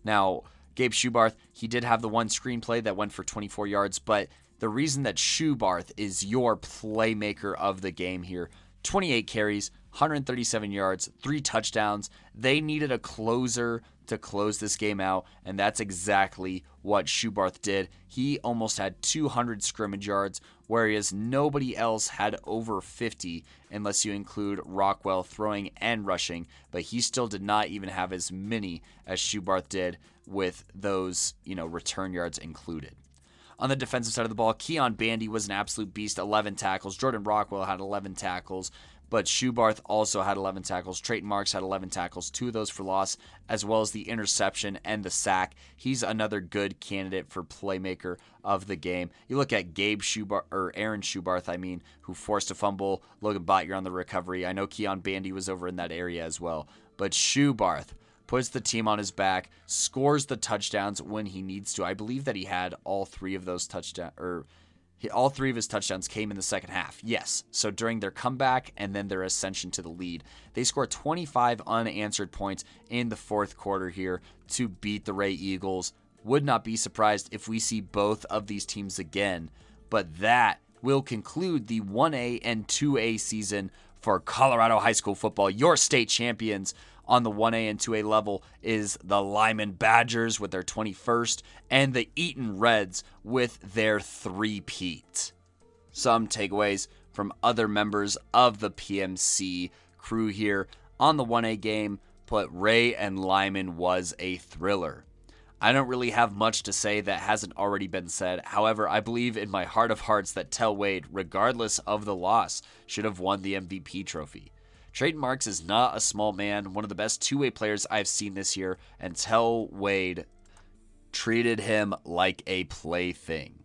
Now, Gabe Schubarth, he did have the one screenplay that went for 24 yards, but the reason that Schubarth is your playmaker of the game here, 28 carries, 137 yards, 3 touchdowns. They needed a closer to close this game out, and that's exactly what Schubarth did. He almost had 200 scrimmage yards, whereas nobody else had over 50, unless you include Rockwell throwing and rushing, but he still did not even have as many as Schubarth did with those, return yards included. On the defensive side of the ball, Keon Bandy was an absolute beast, 11 tackles. Jordan Rockwell had 11 tackles, but Schubarth also had 11 tackles. Trayton Marks had 11 tackles, 2 of those for loss, as well as the interception and the sack. He's another good candidate for playmaker of the game. You look at Aaron Schubarth, who forced a fumble. Logan Bottier on the recovery. I know Keon Bandy was over in that area as well, but Schubarth puts the team on his back, scores the touchdowns when he needs to. I believe that he had all 3 of those all 3 of his touchdowns came in the second half. Yes. So during their comeback and then their ascension to the lead, they scored 25 unanswered points in the 4th quarter here to beat the Wray Eagles. Would not be surprised if we see both of these teams again. But that will conclude the 1A and 2A season for Colorado high school football. Your state champions On the 1A and 2A level is the Limon Badgers with their 21st and the Eaton Reds with their three-peat. Some takeaways from other members of the PMC crew here. On the 1A game, but Wray and Limon was a thriller. I don't really have much to say that hasn't already been said. However, I believe in my heart of hearts that Tell Wade, regardless of the loss, should have won the MVP trophy. Trayton Marks is not a small man, one of the best two-way players I've seen this year, and Tell Wade treated him like a plaything.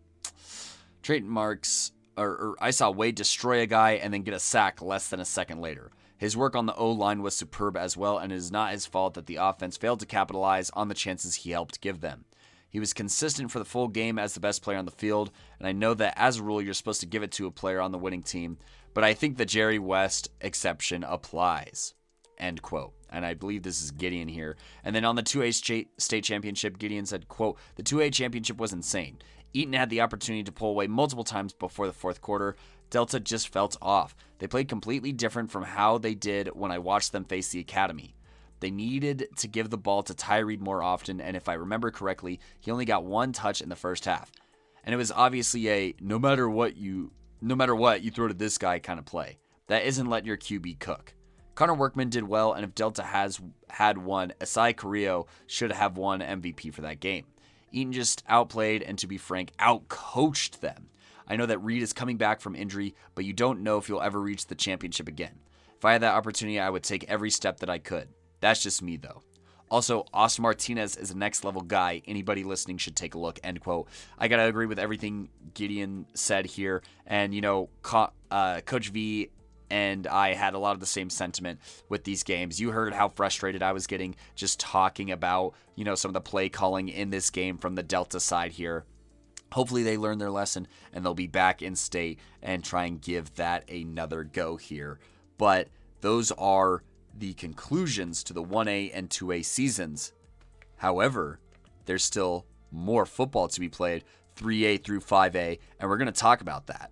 Trayton Marks, I saw Wade destroy a guy and then get a sack less than a second later. His work on the O-line was superb as well, and it is not his fault that the offense failed to capitalize on the chances he helped give them. He was consistent for the full game as the best player on the field, and I know that as a rule you're supposed to give it to a player on the winning team, but I think the Jerry West exception applies. End quote. And I believe this is Gideon here. And then on the 2A state championship, Gideon said, quote, "The 2A championship was insane. Eaton had the opportunity to pull away multiple times before the fourth quarter. Delta just felt off. They played completely different from how they did when I watched them face the academy. They needed to give the ball to Tyree more often, and if I remember correctly, he only got one touch in the first half. And it was obviously a no matter what you throw to this guy kind of play. That isn't let your QB cook. Connor Workman did well, and if Delta has had one, Asai Carrillo should have won MVP for that game. Eaton just outplayed and, to be frank, outcoached them. I know that Reed is coming back from injury, but you don't know if you'll ever reach the championship again. If I had that opportunity, I would take every step that I could. That's just me, though. Also, Austin Martinez is a next-level guy. Anybody listening should take a look," end quote. I got to agree with everything Gideon said here. And, Coach V and I had a lot of the same sentiment with these games. You heard how frustrated I was getting just talking about, some of the play calling in this game from the Delta side here. Hopefully they learn their lesson and they'll be back in state and try and give that another go here. But those are the conclusions to the 1A and 2A seasons. However, there's still more football to be played, 3A through 5A, and we're going to talk about that.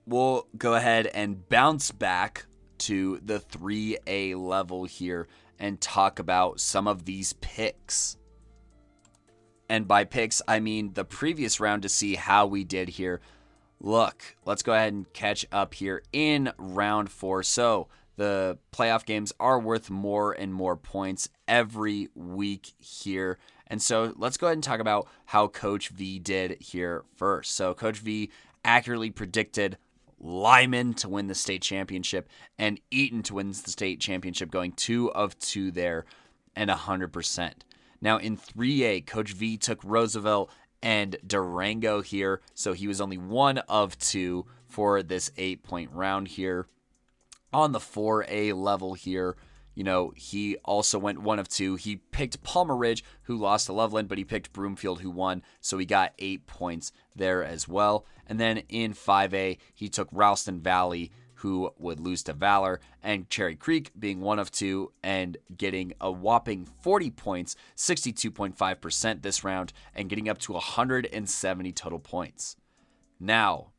We'll go ahead and bounce back to the 3A level here and talk about some of these picks. And by picks, I mean the previous round to see how we did here. Look, let's go ahead and catch up here in round 4. So the playoff games are worth more and more points every week here. And so let's go ahead and talk about how Coach V did here first. So Coach V accurately predicted Limon to win the state championship and Eaton to win the state championship, going 2 of 2 there and 100%. Now in 3A, Coach V took Roosevelt and Durango here, so he was only 1 of 2 for this 8-point round here. On the 4A level here, he also went 1 of 2. He picked Palmer Ridge, who lost to Loveland, but he picked Broomfield, who won, so he got 8 points there as well. And then in 5A, he took Ralston Valley, who would lose to Valor, and Cherry Creek being 1 of 2 and getting a whopping 40 points, 62.5% this round, and getting up to 170 total points. Now,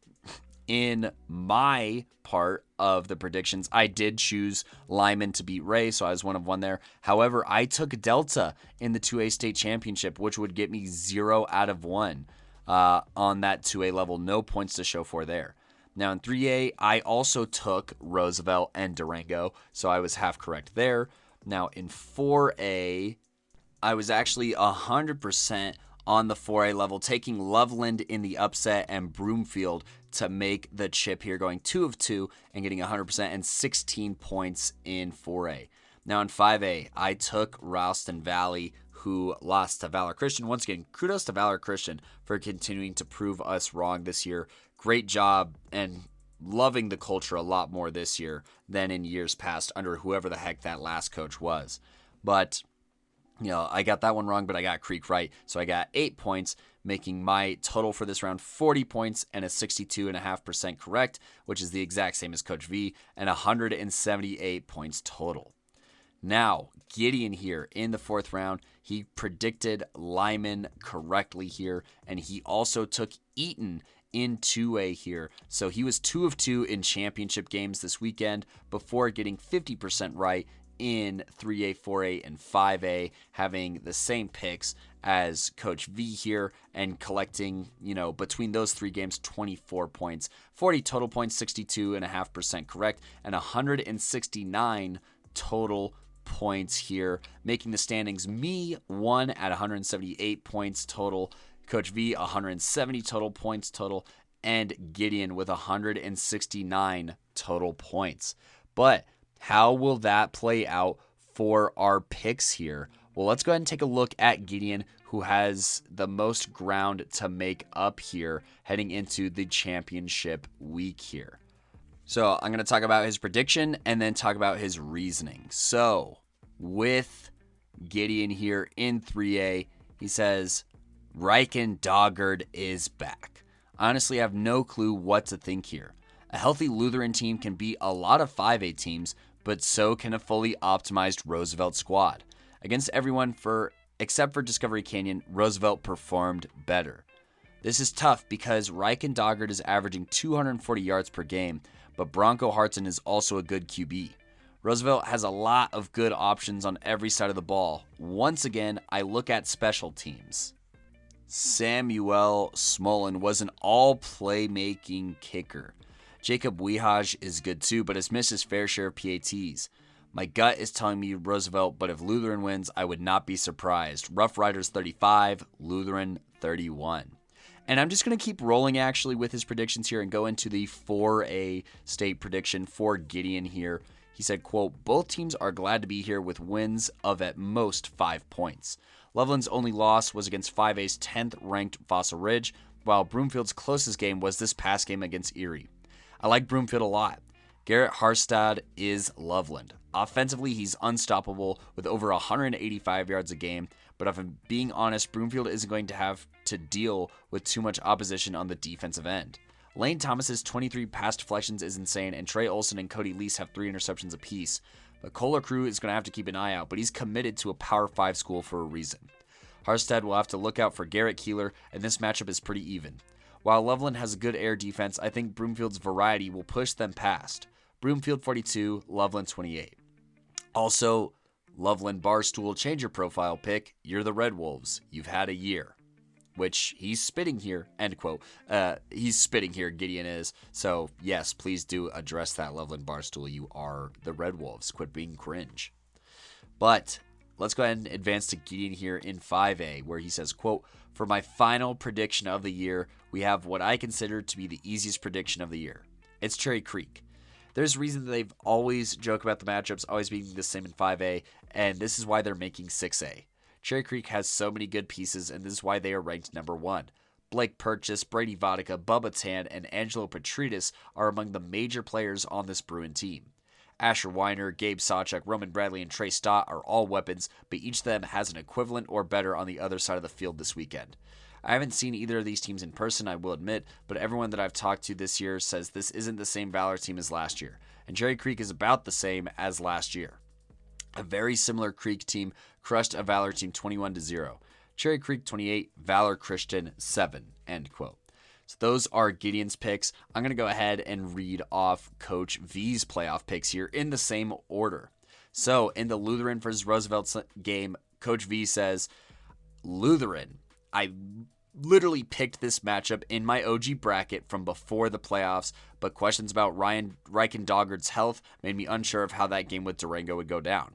in my part of the predictions, I did choose Limon to beat Wray, so I was 1 of 1 there. However, I took Delta in the 2A state championship, which would get me 0 out of 1 on that 2A level. No points to show for there. Now in 3A, I also took Roosevelt and Durango, so I was half correct there. Now in 4A, I was actually 100% on the 4A level, taking Loveland in the upset and Broomfield to make the chip here, going 2 of 2 and getting 100% and 16 points in 4A. Now in 5A, I took Ralston Valley, who lost to Valor Christian. Once again, kudos to Valor Christian for continuing to prove us wrong this year. Great job, and loving the culture a lot more this year than in years past under whoever the heck that last coach was. But, I got that one wrong, but I got Creek right. So I got 8 points, making my total for this round 40 points and a 62.5% correct, which is the exact same as Coach V, and 178 points total. Now, Gideon here in the 4th round, he predicted Limon correctly here, and he also took Eaton in 2A here. So he was 2 of 2 in championship games this weekend before getting 50% right in 3A, 4A, and 5A, having the same picks as Coach V here and collecting, between those 3 games, 24 points, 40 total points, 62.5% correct, and 169 total points here, making the standings me 1 at 178 points total, Coach V 170 total points total, and Gideon with 169 total points. But how will that play out for our picks here? Well, let's go ahead and take a look at Gideon, who has the most ground to make up here heading into the championship week here. So I'm going to talk about his prediction and then talk about his reasoning. So with Gideon here in 3A, he says, Reichen Doggard is back. Honestly, I have no clue what to think here. A healthy Lutheran team can beat a lot of 5A teams, but so can a fully optimized Roosevelt squad. Against everyone except for Discovery Canyon, Roosevelt performed better. This is tough because Reichen Doggard is averaging 240 yards per game, but Bronco Hartson is also a good QB. Roosevelt has a lot of good options on every side of the ball. Once again, I look at special teams. Samuel Smolin was an all-playmaking kicker. Jacob Wehaj is good too, but has missed his fair share of PATs. My gut is telling me Roosevelt, but if Lutheran wins, I would not be surprised. Rough Riders 35, Lutheran 31. And I'm just going to keep rolling actually with his predictions here and go into the 4A state prediction for Gideon here. He said, quote, both teams are glad to be here with wins of at most 5 points. Loveland's only loss was against 5A's 10th ranked Fossil Ridge, while Broomfield's closest game was this past game against Erie. I like Broomfield a lot. Garrett Harstad is Loveland. Offensively, he's unstoppable with over 185 yards a game, but if I'm being honest, Broomfield isn't going to have to deal with too much opposition on the defensive end. Lane Thomas's 23 pass deflections is insane, and Trey Olson and Kodey Lease have 3 interceptions apiece. But Kohler Crew is going to have to keep an eye out, but he's committed to a Power 5 school for a reason. Harstad will have to look out for Garrett Keeler, and this matchup is pretty even. While Loveland has a good air defense, I think Broomfield's variety will push them past. Broomfield 42, Loveland 28. Also, Loveland Barstool change your profile pick. You're the Red Wolves. You've had a year. Which he's spitting here, end quote. He's spitting here, Gideon is. So, yes, please do address that, Loveland Barstool. You are the Red Wolves. Quit being cringe. But let's go ahead and advance to Gideon here in 5A, where he says, quote, for my final prediction of the year, we have what I consider to be the easiest prediction of the year. It's Cherry Creek. There's a reason that they've always joked about the matchups always being the same in 5A, and this is why they're making 6A. Cherry Creek has so many good pieces, and this is why they are ranked number 1. Blake Purchase, Brady Vodka, Bubba Tan, and Angelo Petridis are among the major players on this Bruin team. Asher Weiner, Gabe Sawchuk, Roman Bradley, and Trey Stott are all weapons, but each of them has an equivalent or better on the other side of the field this weekend. I haven't seen either of these teams in person, I will admit, but everyone that I've talked to this year says this isn't the same Valor team as last year, and Cherry Creek is about the same as last year. A very similar Creek team crushed a Valor team 21-0. Cherry Creek 28, Valor Christian 7, end quote. So those are Gideon's picks. I'm going to go ahead and read off Coach V's playoff picks here in the same order. So in the Lutheran versus Roosevelt game, Coach V says, Lutheran, I literally picked this matchup in my OG bracket from before the playoffs, but questions about Reichen Doggard's health made me unsure of how that game with Durango would go down.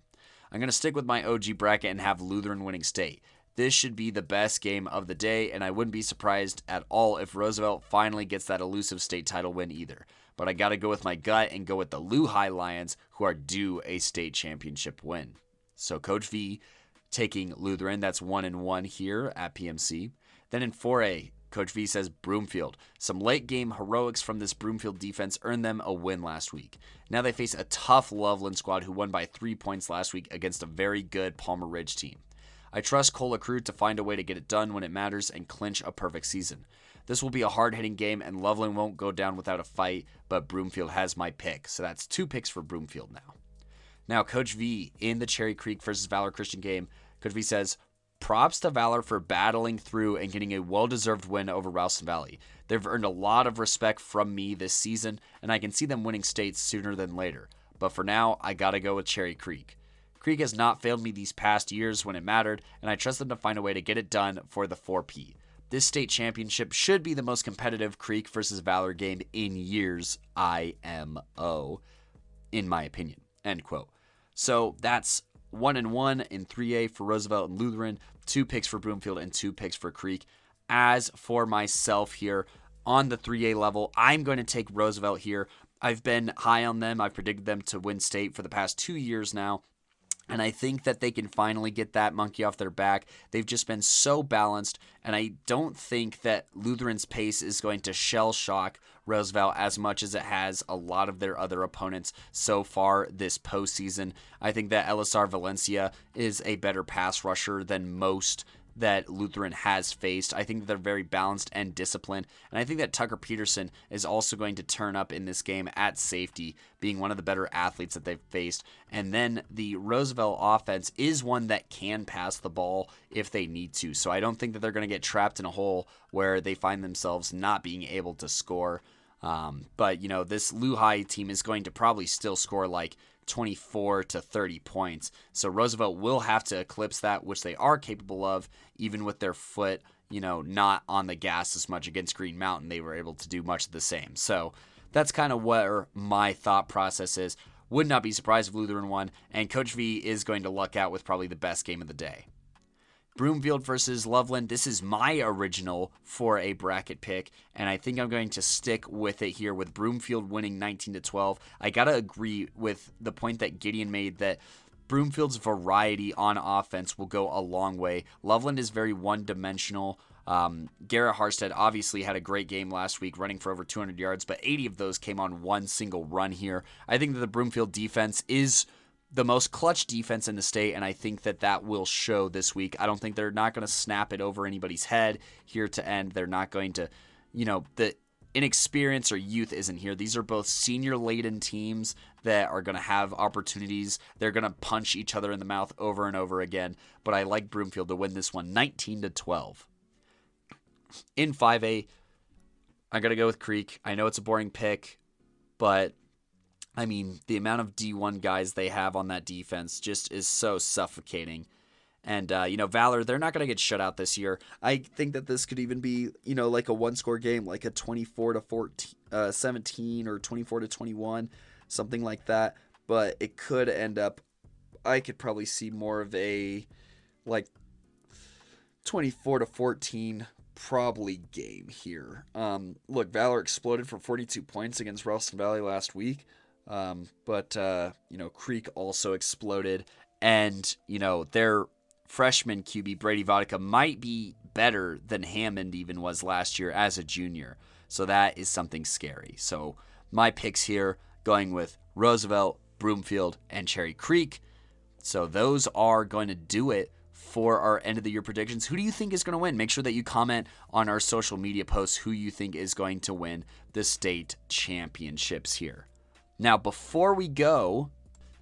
I'm going to stick with my OG bracket and have Lutheran winning state. This should be the best game of the day, and I wouldn't be surprised at all if Roosevelt finally gets that elusive state title win either. But I got to go with my gut and go with the Lehigh Lions, who are due a state championship win. So Coach V taking Lutheran, that's 1-1 here at PMC. Then in 4A, Coach V says Broomfield. Some late game heroics from this Broomfield defense earned them a win last week. Now they face a tough Loveland squad who won by 3 points last week against a very good Palmer Ridge team. I trust Kohler Crew to find a way to get it done when it matters and clinch a perfect season. This will be a hard-hitting game, and Loveland won't go down without a fight, but Broomfield has my pick. So that's 2 picks for Broomfield now. Now, Coach V in the Cherry Creek versus Valor Christian game, Coach V says, props to Valor for battling through and getting a well-deserved win over Ralston Valley. They've earned a lot of respect from me this season, and I can see them winning states sooner than later. But for now, I gotta go with Cherry Creek. Creek has not failed me these past years when it mattered, and I trust them to find a way to get it done for the 4P. This state championship should be the most competitive Creek versus Valor game in years, IMO, in my opinion, end quote. So that's 1-1 in 3A for Roosevelt and Lutheran, 2 picks for Broomfield and 2 picks for Creek. As for myself here on the 3A level, I'm going to take Roosevelt here. I've been high on them. I've predicted them to win state for the past 2 years now. And I think that they can finally get that monkey off their back. They've just been so balanced, and I don't think that Lutheran's pace is going to shell shock Roosevelt as much as it has a lot of their other opponents so far this postseason. I think that LSR Valencia is a better pass rusher than most that Lutheran has faced. I think that they're very balanced and disciplined, and I think that Tucker Peterson is also going to turn up in this game at safety, being one of the better athletes that they've faced. And then the Roosevelt offense is one that can pass the ball if they need to, so I don't think that they're going to get trapped in a hole where they find themselves not being able to score. But, this Lehigh team is going to probably still score like 24 to 30 points. So Roosevelt will have to eclipse that, which they are capable of, even with their foot, not on the gas as much against Green Mountain. They were able to do much of the same. So that's kind of where my thought process is. Would not be surprised if Lutheran won, and Coach V is going to luck out with probably the best game of the day. Broomfield versus Loveland. This is my original for a bracket pick, and I think I'm going to stick with it here with Broomfield winning 19-12. I got to agree with the point that Gideon made that Broomfield's variety on offense will go a long way. Loveland is very one-dimensional. Garrett Harstead obviously had a great game last week, running for over 200 yards, but 80 of those came on one single run here. I think that the Broomfield defense is the most clutch defense in the state, and I think that will show this week. I don't think they're not going to snap it over anybody's head here to end. They're not going to, the inexperience or youth isn't here. These are both senior-laden teams that are going to have opportunities. They're going to punch each other in the mouth over and over again, but I like Broomfield to win this one 19-12. In 5A, I got to go with Creek. I know it's a boring pick, but the amount of D1 guys they have on that defense just is so suffocating. And, Valor, they're not going to get shut out this year. I think that this could even be, like a one-score game, like a 24-17 or 24-21, something like that. But it could end up, I could probably see more of a, 24-14 probably game here. Look, Valor exploded for 42 points against Ralston Valley last week. But Creek also exploded, and, their freshman QB, Brady Vodka, might be better than Hammond even was last year as a junior. So that is something scary. So my picks here going with Roosevelt, Broomfield, and Cherry Creek. So those are going to do it for our end of the year predictions. Who do you think is going to win? Make sure that you comment on our social media posts who you think is going to win the state championships here. Now, before we go,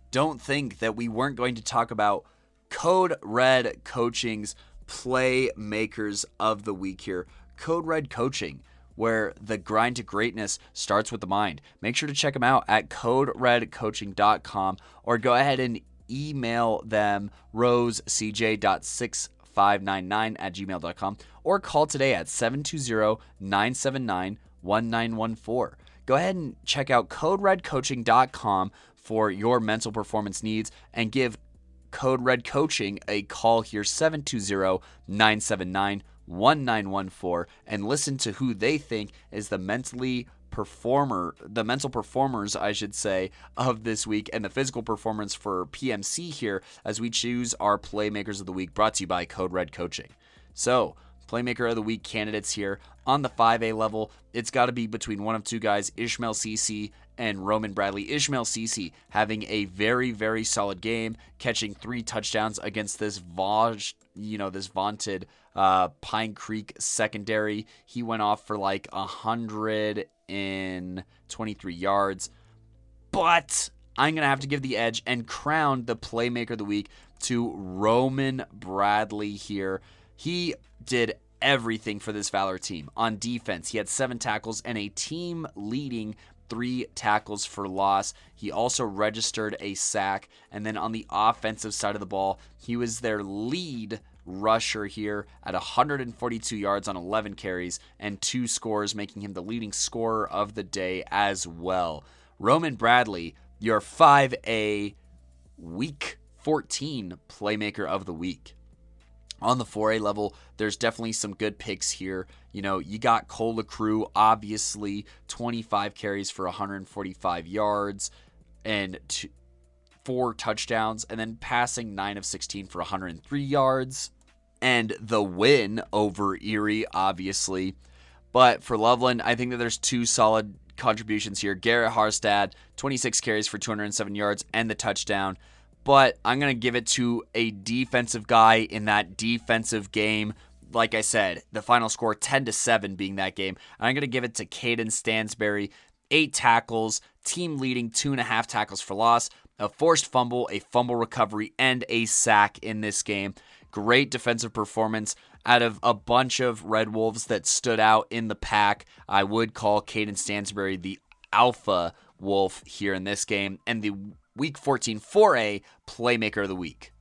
don't think that we weren't going to talk about Coderedcoaching's Playmakers of the Week here. Coderedcoaching, where the grind to greatness starts with the mind. Make sure to check them out at coderedcoaching.com, or go ahead and email them rosecj.6599@gmail.com, or call today at 720-979-1914. Go ahead and check out Coderedcoaching.com for your mental performance needs, and give Code Red Coaching a call here, 720-979-1914, and listen to who they think is the mental performers, I should say, of this week, and the physical performance for PMC here as we choose our Playmakers of the Week, brought to you by Code Red Coaching. So, Playmaker of the Week candidates here on the 5A level. It's got to be between one of two guys, Ishmael Cece and Roman Bradley. Ishmael Cece having a very, very solid game, catching 3 touchdowns against this vaunted Pine Creek secondary. He went off for like 123 yards. But I'm going to have to give the edge and crown the Playmaker of the Week to Roman Bradley here. He did everything for this Valor team. On defense, he had 7 tackles and a team-leading 3 tackles for loss. He also registered a sack. And then on the offensive side of the ball, he was their lead rusher here at 142 yards on 11 carries and 2 scores, making him the leading scorer of the day as well. Roman Bradley, your 5A Week 14 Playmaker of the Week. On the 4A level, there's definitely some good picks here. You know, you got Cole LaCrue, obviously, 25 carries for 145 yards and 4 touchdowns, and then passing 9 of 16 for 103 yards. And the win over Erie, obviously. But for Loveland, I think that there's 2 solid contributions here. Garrett Harstad, 26 carries for 207 yards and the touchdown. But I'm going to give it to a defensive guy in that defensive game. Like I said, the final score 10-7 being that game. And I'm going to give it to Caden Stansberry. 8 tackles, team leading 2.5 tackles for loss, a forced fumble, a fumble recovery, and a sack in this game. Great defensive performance out of a bunch of Red Wolves that stood out in the pack. I would call Caden Stansberry the alpha wolf here in this game, and the Week 14 4A Playmaker of the Week.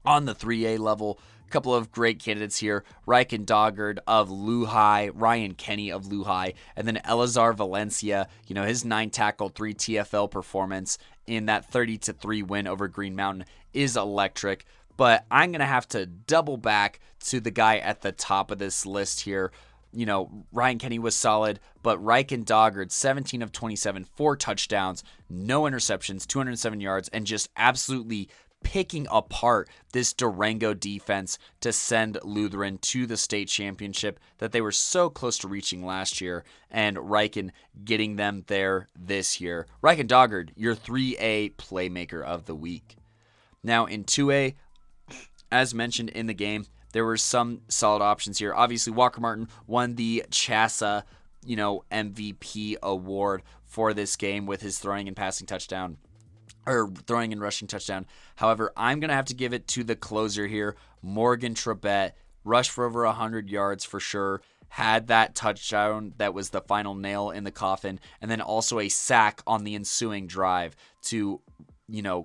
On the 3A level, a couple of great candidates here. Ryken Doggard of Lehigh, Ryan Kenny of Lehigh, and then Elazar Valencia. You know, his 9-tackle, 3 TFL performance in that 30-3 win over Green Mountain is electric. But I'm going to have to double back to the guy at the top of this list here. You know, Ryan Kenny was solid, but Ryken Doggard, 17 of 27, 4 touchdowns, no interceptions, 207 yards, and just absolutely picking apart this Durango defense to send Lutheran to the state championship that they were so close to reaching last year, and Ryken getting them there this year. Ryken Doggard, your 3A Playmaker of the Week. Now in 2A, as mentioned in the game, there were some solid options here. Obviously, Walker Martin won the CHASA, MVP award for this game with his throwing and passing touchdown, or throwing and rushing touchdown. However, I'm going to have to give it to the closer here, Morgan Trebet. Rushed for over 100 yards for sure. Had that touchdown that was the final nail in the coffin, and then also a sack on the ensuing drive to,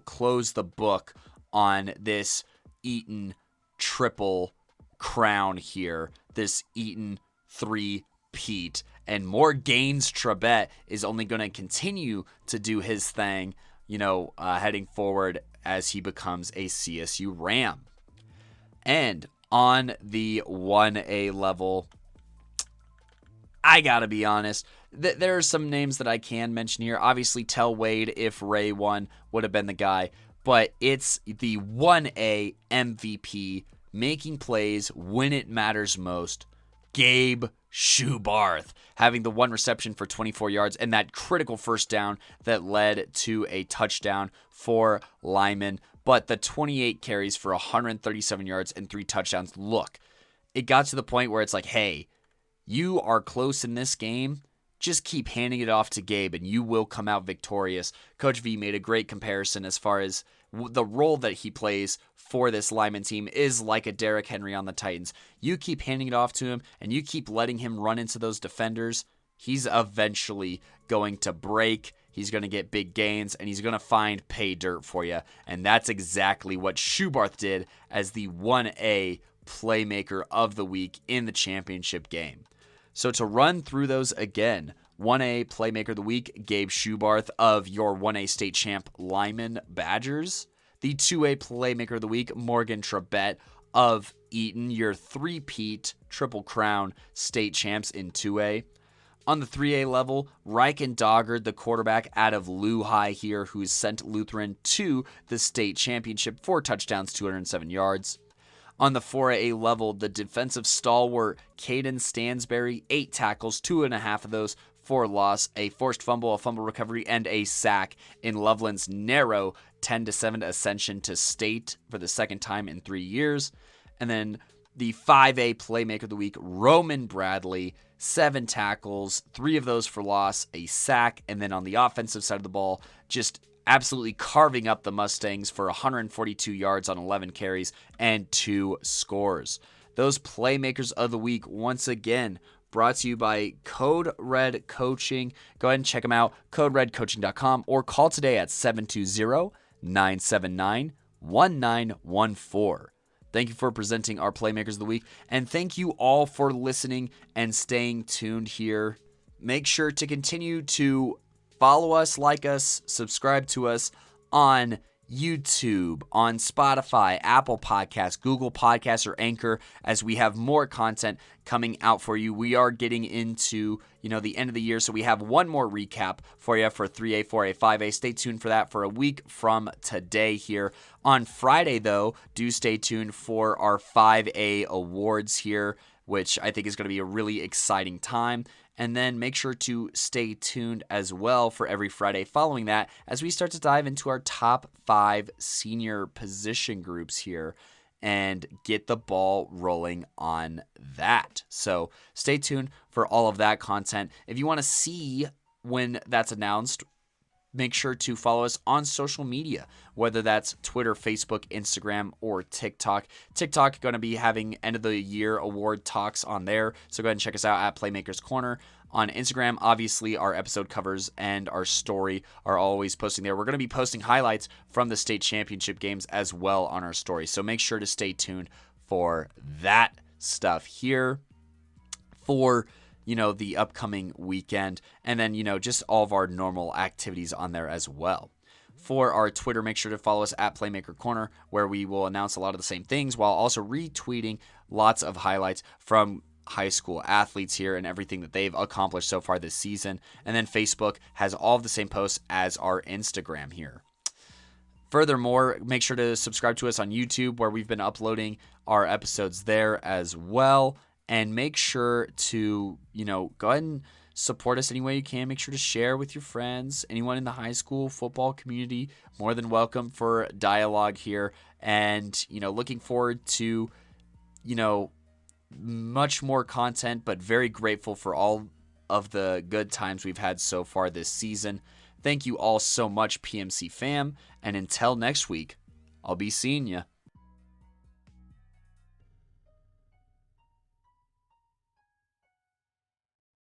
close the book on this Eaton triple crown here, this Eaton 3-peat. And more Gaines Trebet is only going to continue to do his thing, heading forward as he becomes a CSU Ram. And on the 1A level, I gotta be honest, there are some names that I can mention here. Obviously, Tell Wade, if Wray won, would have been the guy. But it's the 1A MVP, making plays when it matters most, Gabe Schubarth, having the 1 reception for 24 yards and that critical first down that led to a touchdown for Limon. But the 28 carries for 137 yards and 3 touchdowns. Look, it got to the point where it's like, hey, you are close in this game. Just keep handing it off to Gabe and you will come out victorious. Coach V made a great comparison as far as the role that he plays for this Limon team is like a Derrick Henry on the Titans. You keep handing it off to him and you keep letting him run into those defenders, he's eventually going to break. He's going to get big gains, and he's going to find pay dirt for you. And that's exactly what Schubarth did as the 1A Playmaker of the Week in the championship game. So to run through those again, 1A Playmaker of the Week, Gabe Schubarth of your 1A state champ Limon Badgers. The 2A Playmaker of the Week, Morgan Trebet of Eaton, your 3-peat Triple Crown state champs in 2A. On the 3A level, Ryken Doggard, the quarterback out of Lehigh here, who's sent Lutheran to the state championship, 4 touchdowns, 207 yards. On the 4A level, the defensive stalwart, Caden Stansberry, 8 tackles, 2.5 of those for loss, a forced fumble, a fumble recovery, and a sack in Loveland's narrow 10-7 ascension to state for the second time in 3 years. And then the 5A Playmaker of the Week, Roman Bradley, 7 tackles, 3 of those for loss, a sack, and then on the offensive side of the ball, just absolutely carving up the Mustangs for 142 yards on 11 carries and 2 scores. those Playmakers of the Week once again brought to you by Coderedcoaching. Go ahead and check them out, coderedcoaching.com, or call today at 720-979-1914. Thank you for presenting our Playmakers of the Week, and thank you all for listening and staying tuned here. Make sure to continue to follow us, like us, subscribe to us on YouTube, on Spotify, Apple Podcasts, Google Podcasts, or Anchor, as we have more content coming out for you. We are getting into, the end of the year, so we have one more recap for you for 3A, 4A, 5A. Stay tuned for that for a week from today here. On Friday, though, do stay tuned for our 5A awards here, which I think is going to be a really exciting time. And then make sure to stay tuned as well for every Friday following that as we start to dive into our top 5 senior position groups here and get the ball rolling on that. So stay tuned for all of that content. If you want to see when that's announced, make sure to follow us on social media, whether that's Twitter, Facebook, Instagram, or TikTok. TikTok going to be having end of the year award talks on there, so go ahead and check us out at Playmakers Corner. On Instagram, obviously, our episode covers and our story are always posting there. We're going to be posting highlights from the state championship games as well on our story, so make sure to stay tuned for that stuff here for the upcoming weekend, and then, just all of our normal activities on there as well. For our Twitter, make sure to follow us at Playmaker Corner, where we will announce a lot of the same things while also retweeting lots of highlights from high school athletes here and everything that they've accomplished so far this season. And then Facebook has all of the same posts as our Instagram here. Furthermore, make sure to subscribe to us on YouTube, where we've been uploading our episodes there as well. And make sure to, go ahead and support us any way you can. Make sure to share with your friends. Anyone in the high school football community, more than welcome for dialogue here. And, looking forward to, much more content, but very grateful for all of the good times we've had so far this season. Thank you all so much, PMC fam. And until next week, I'll be seeing ya.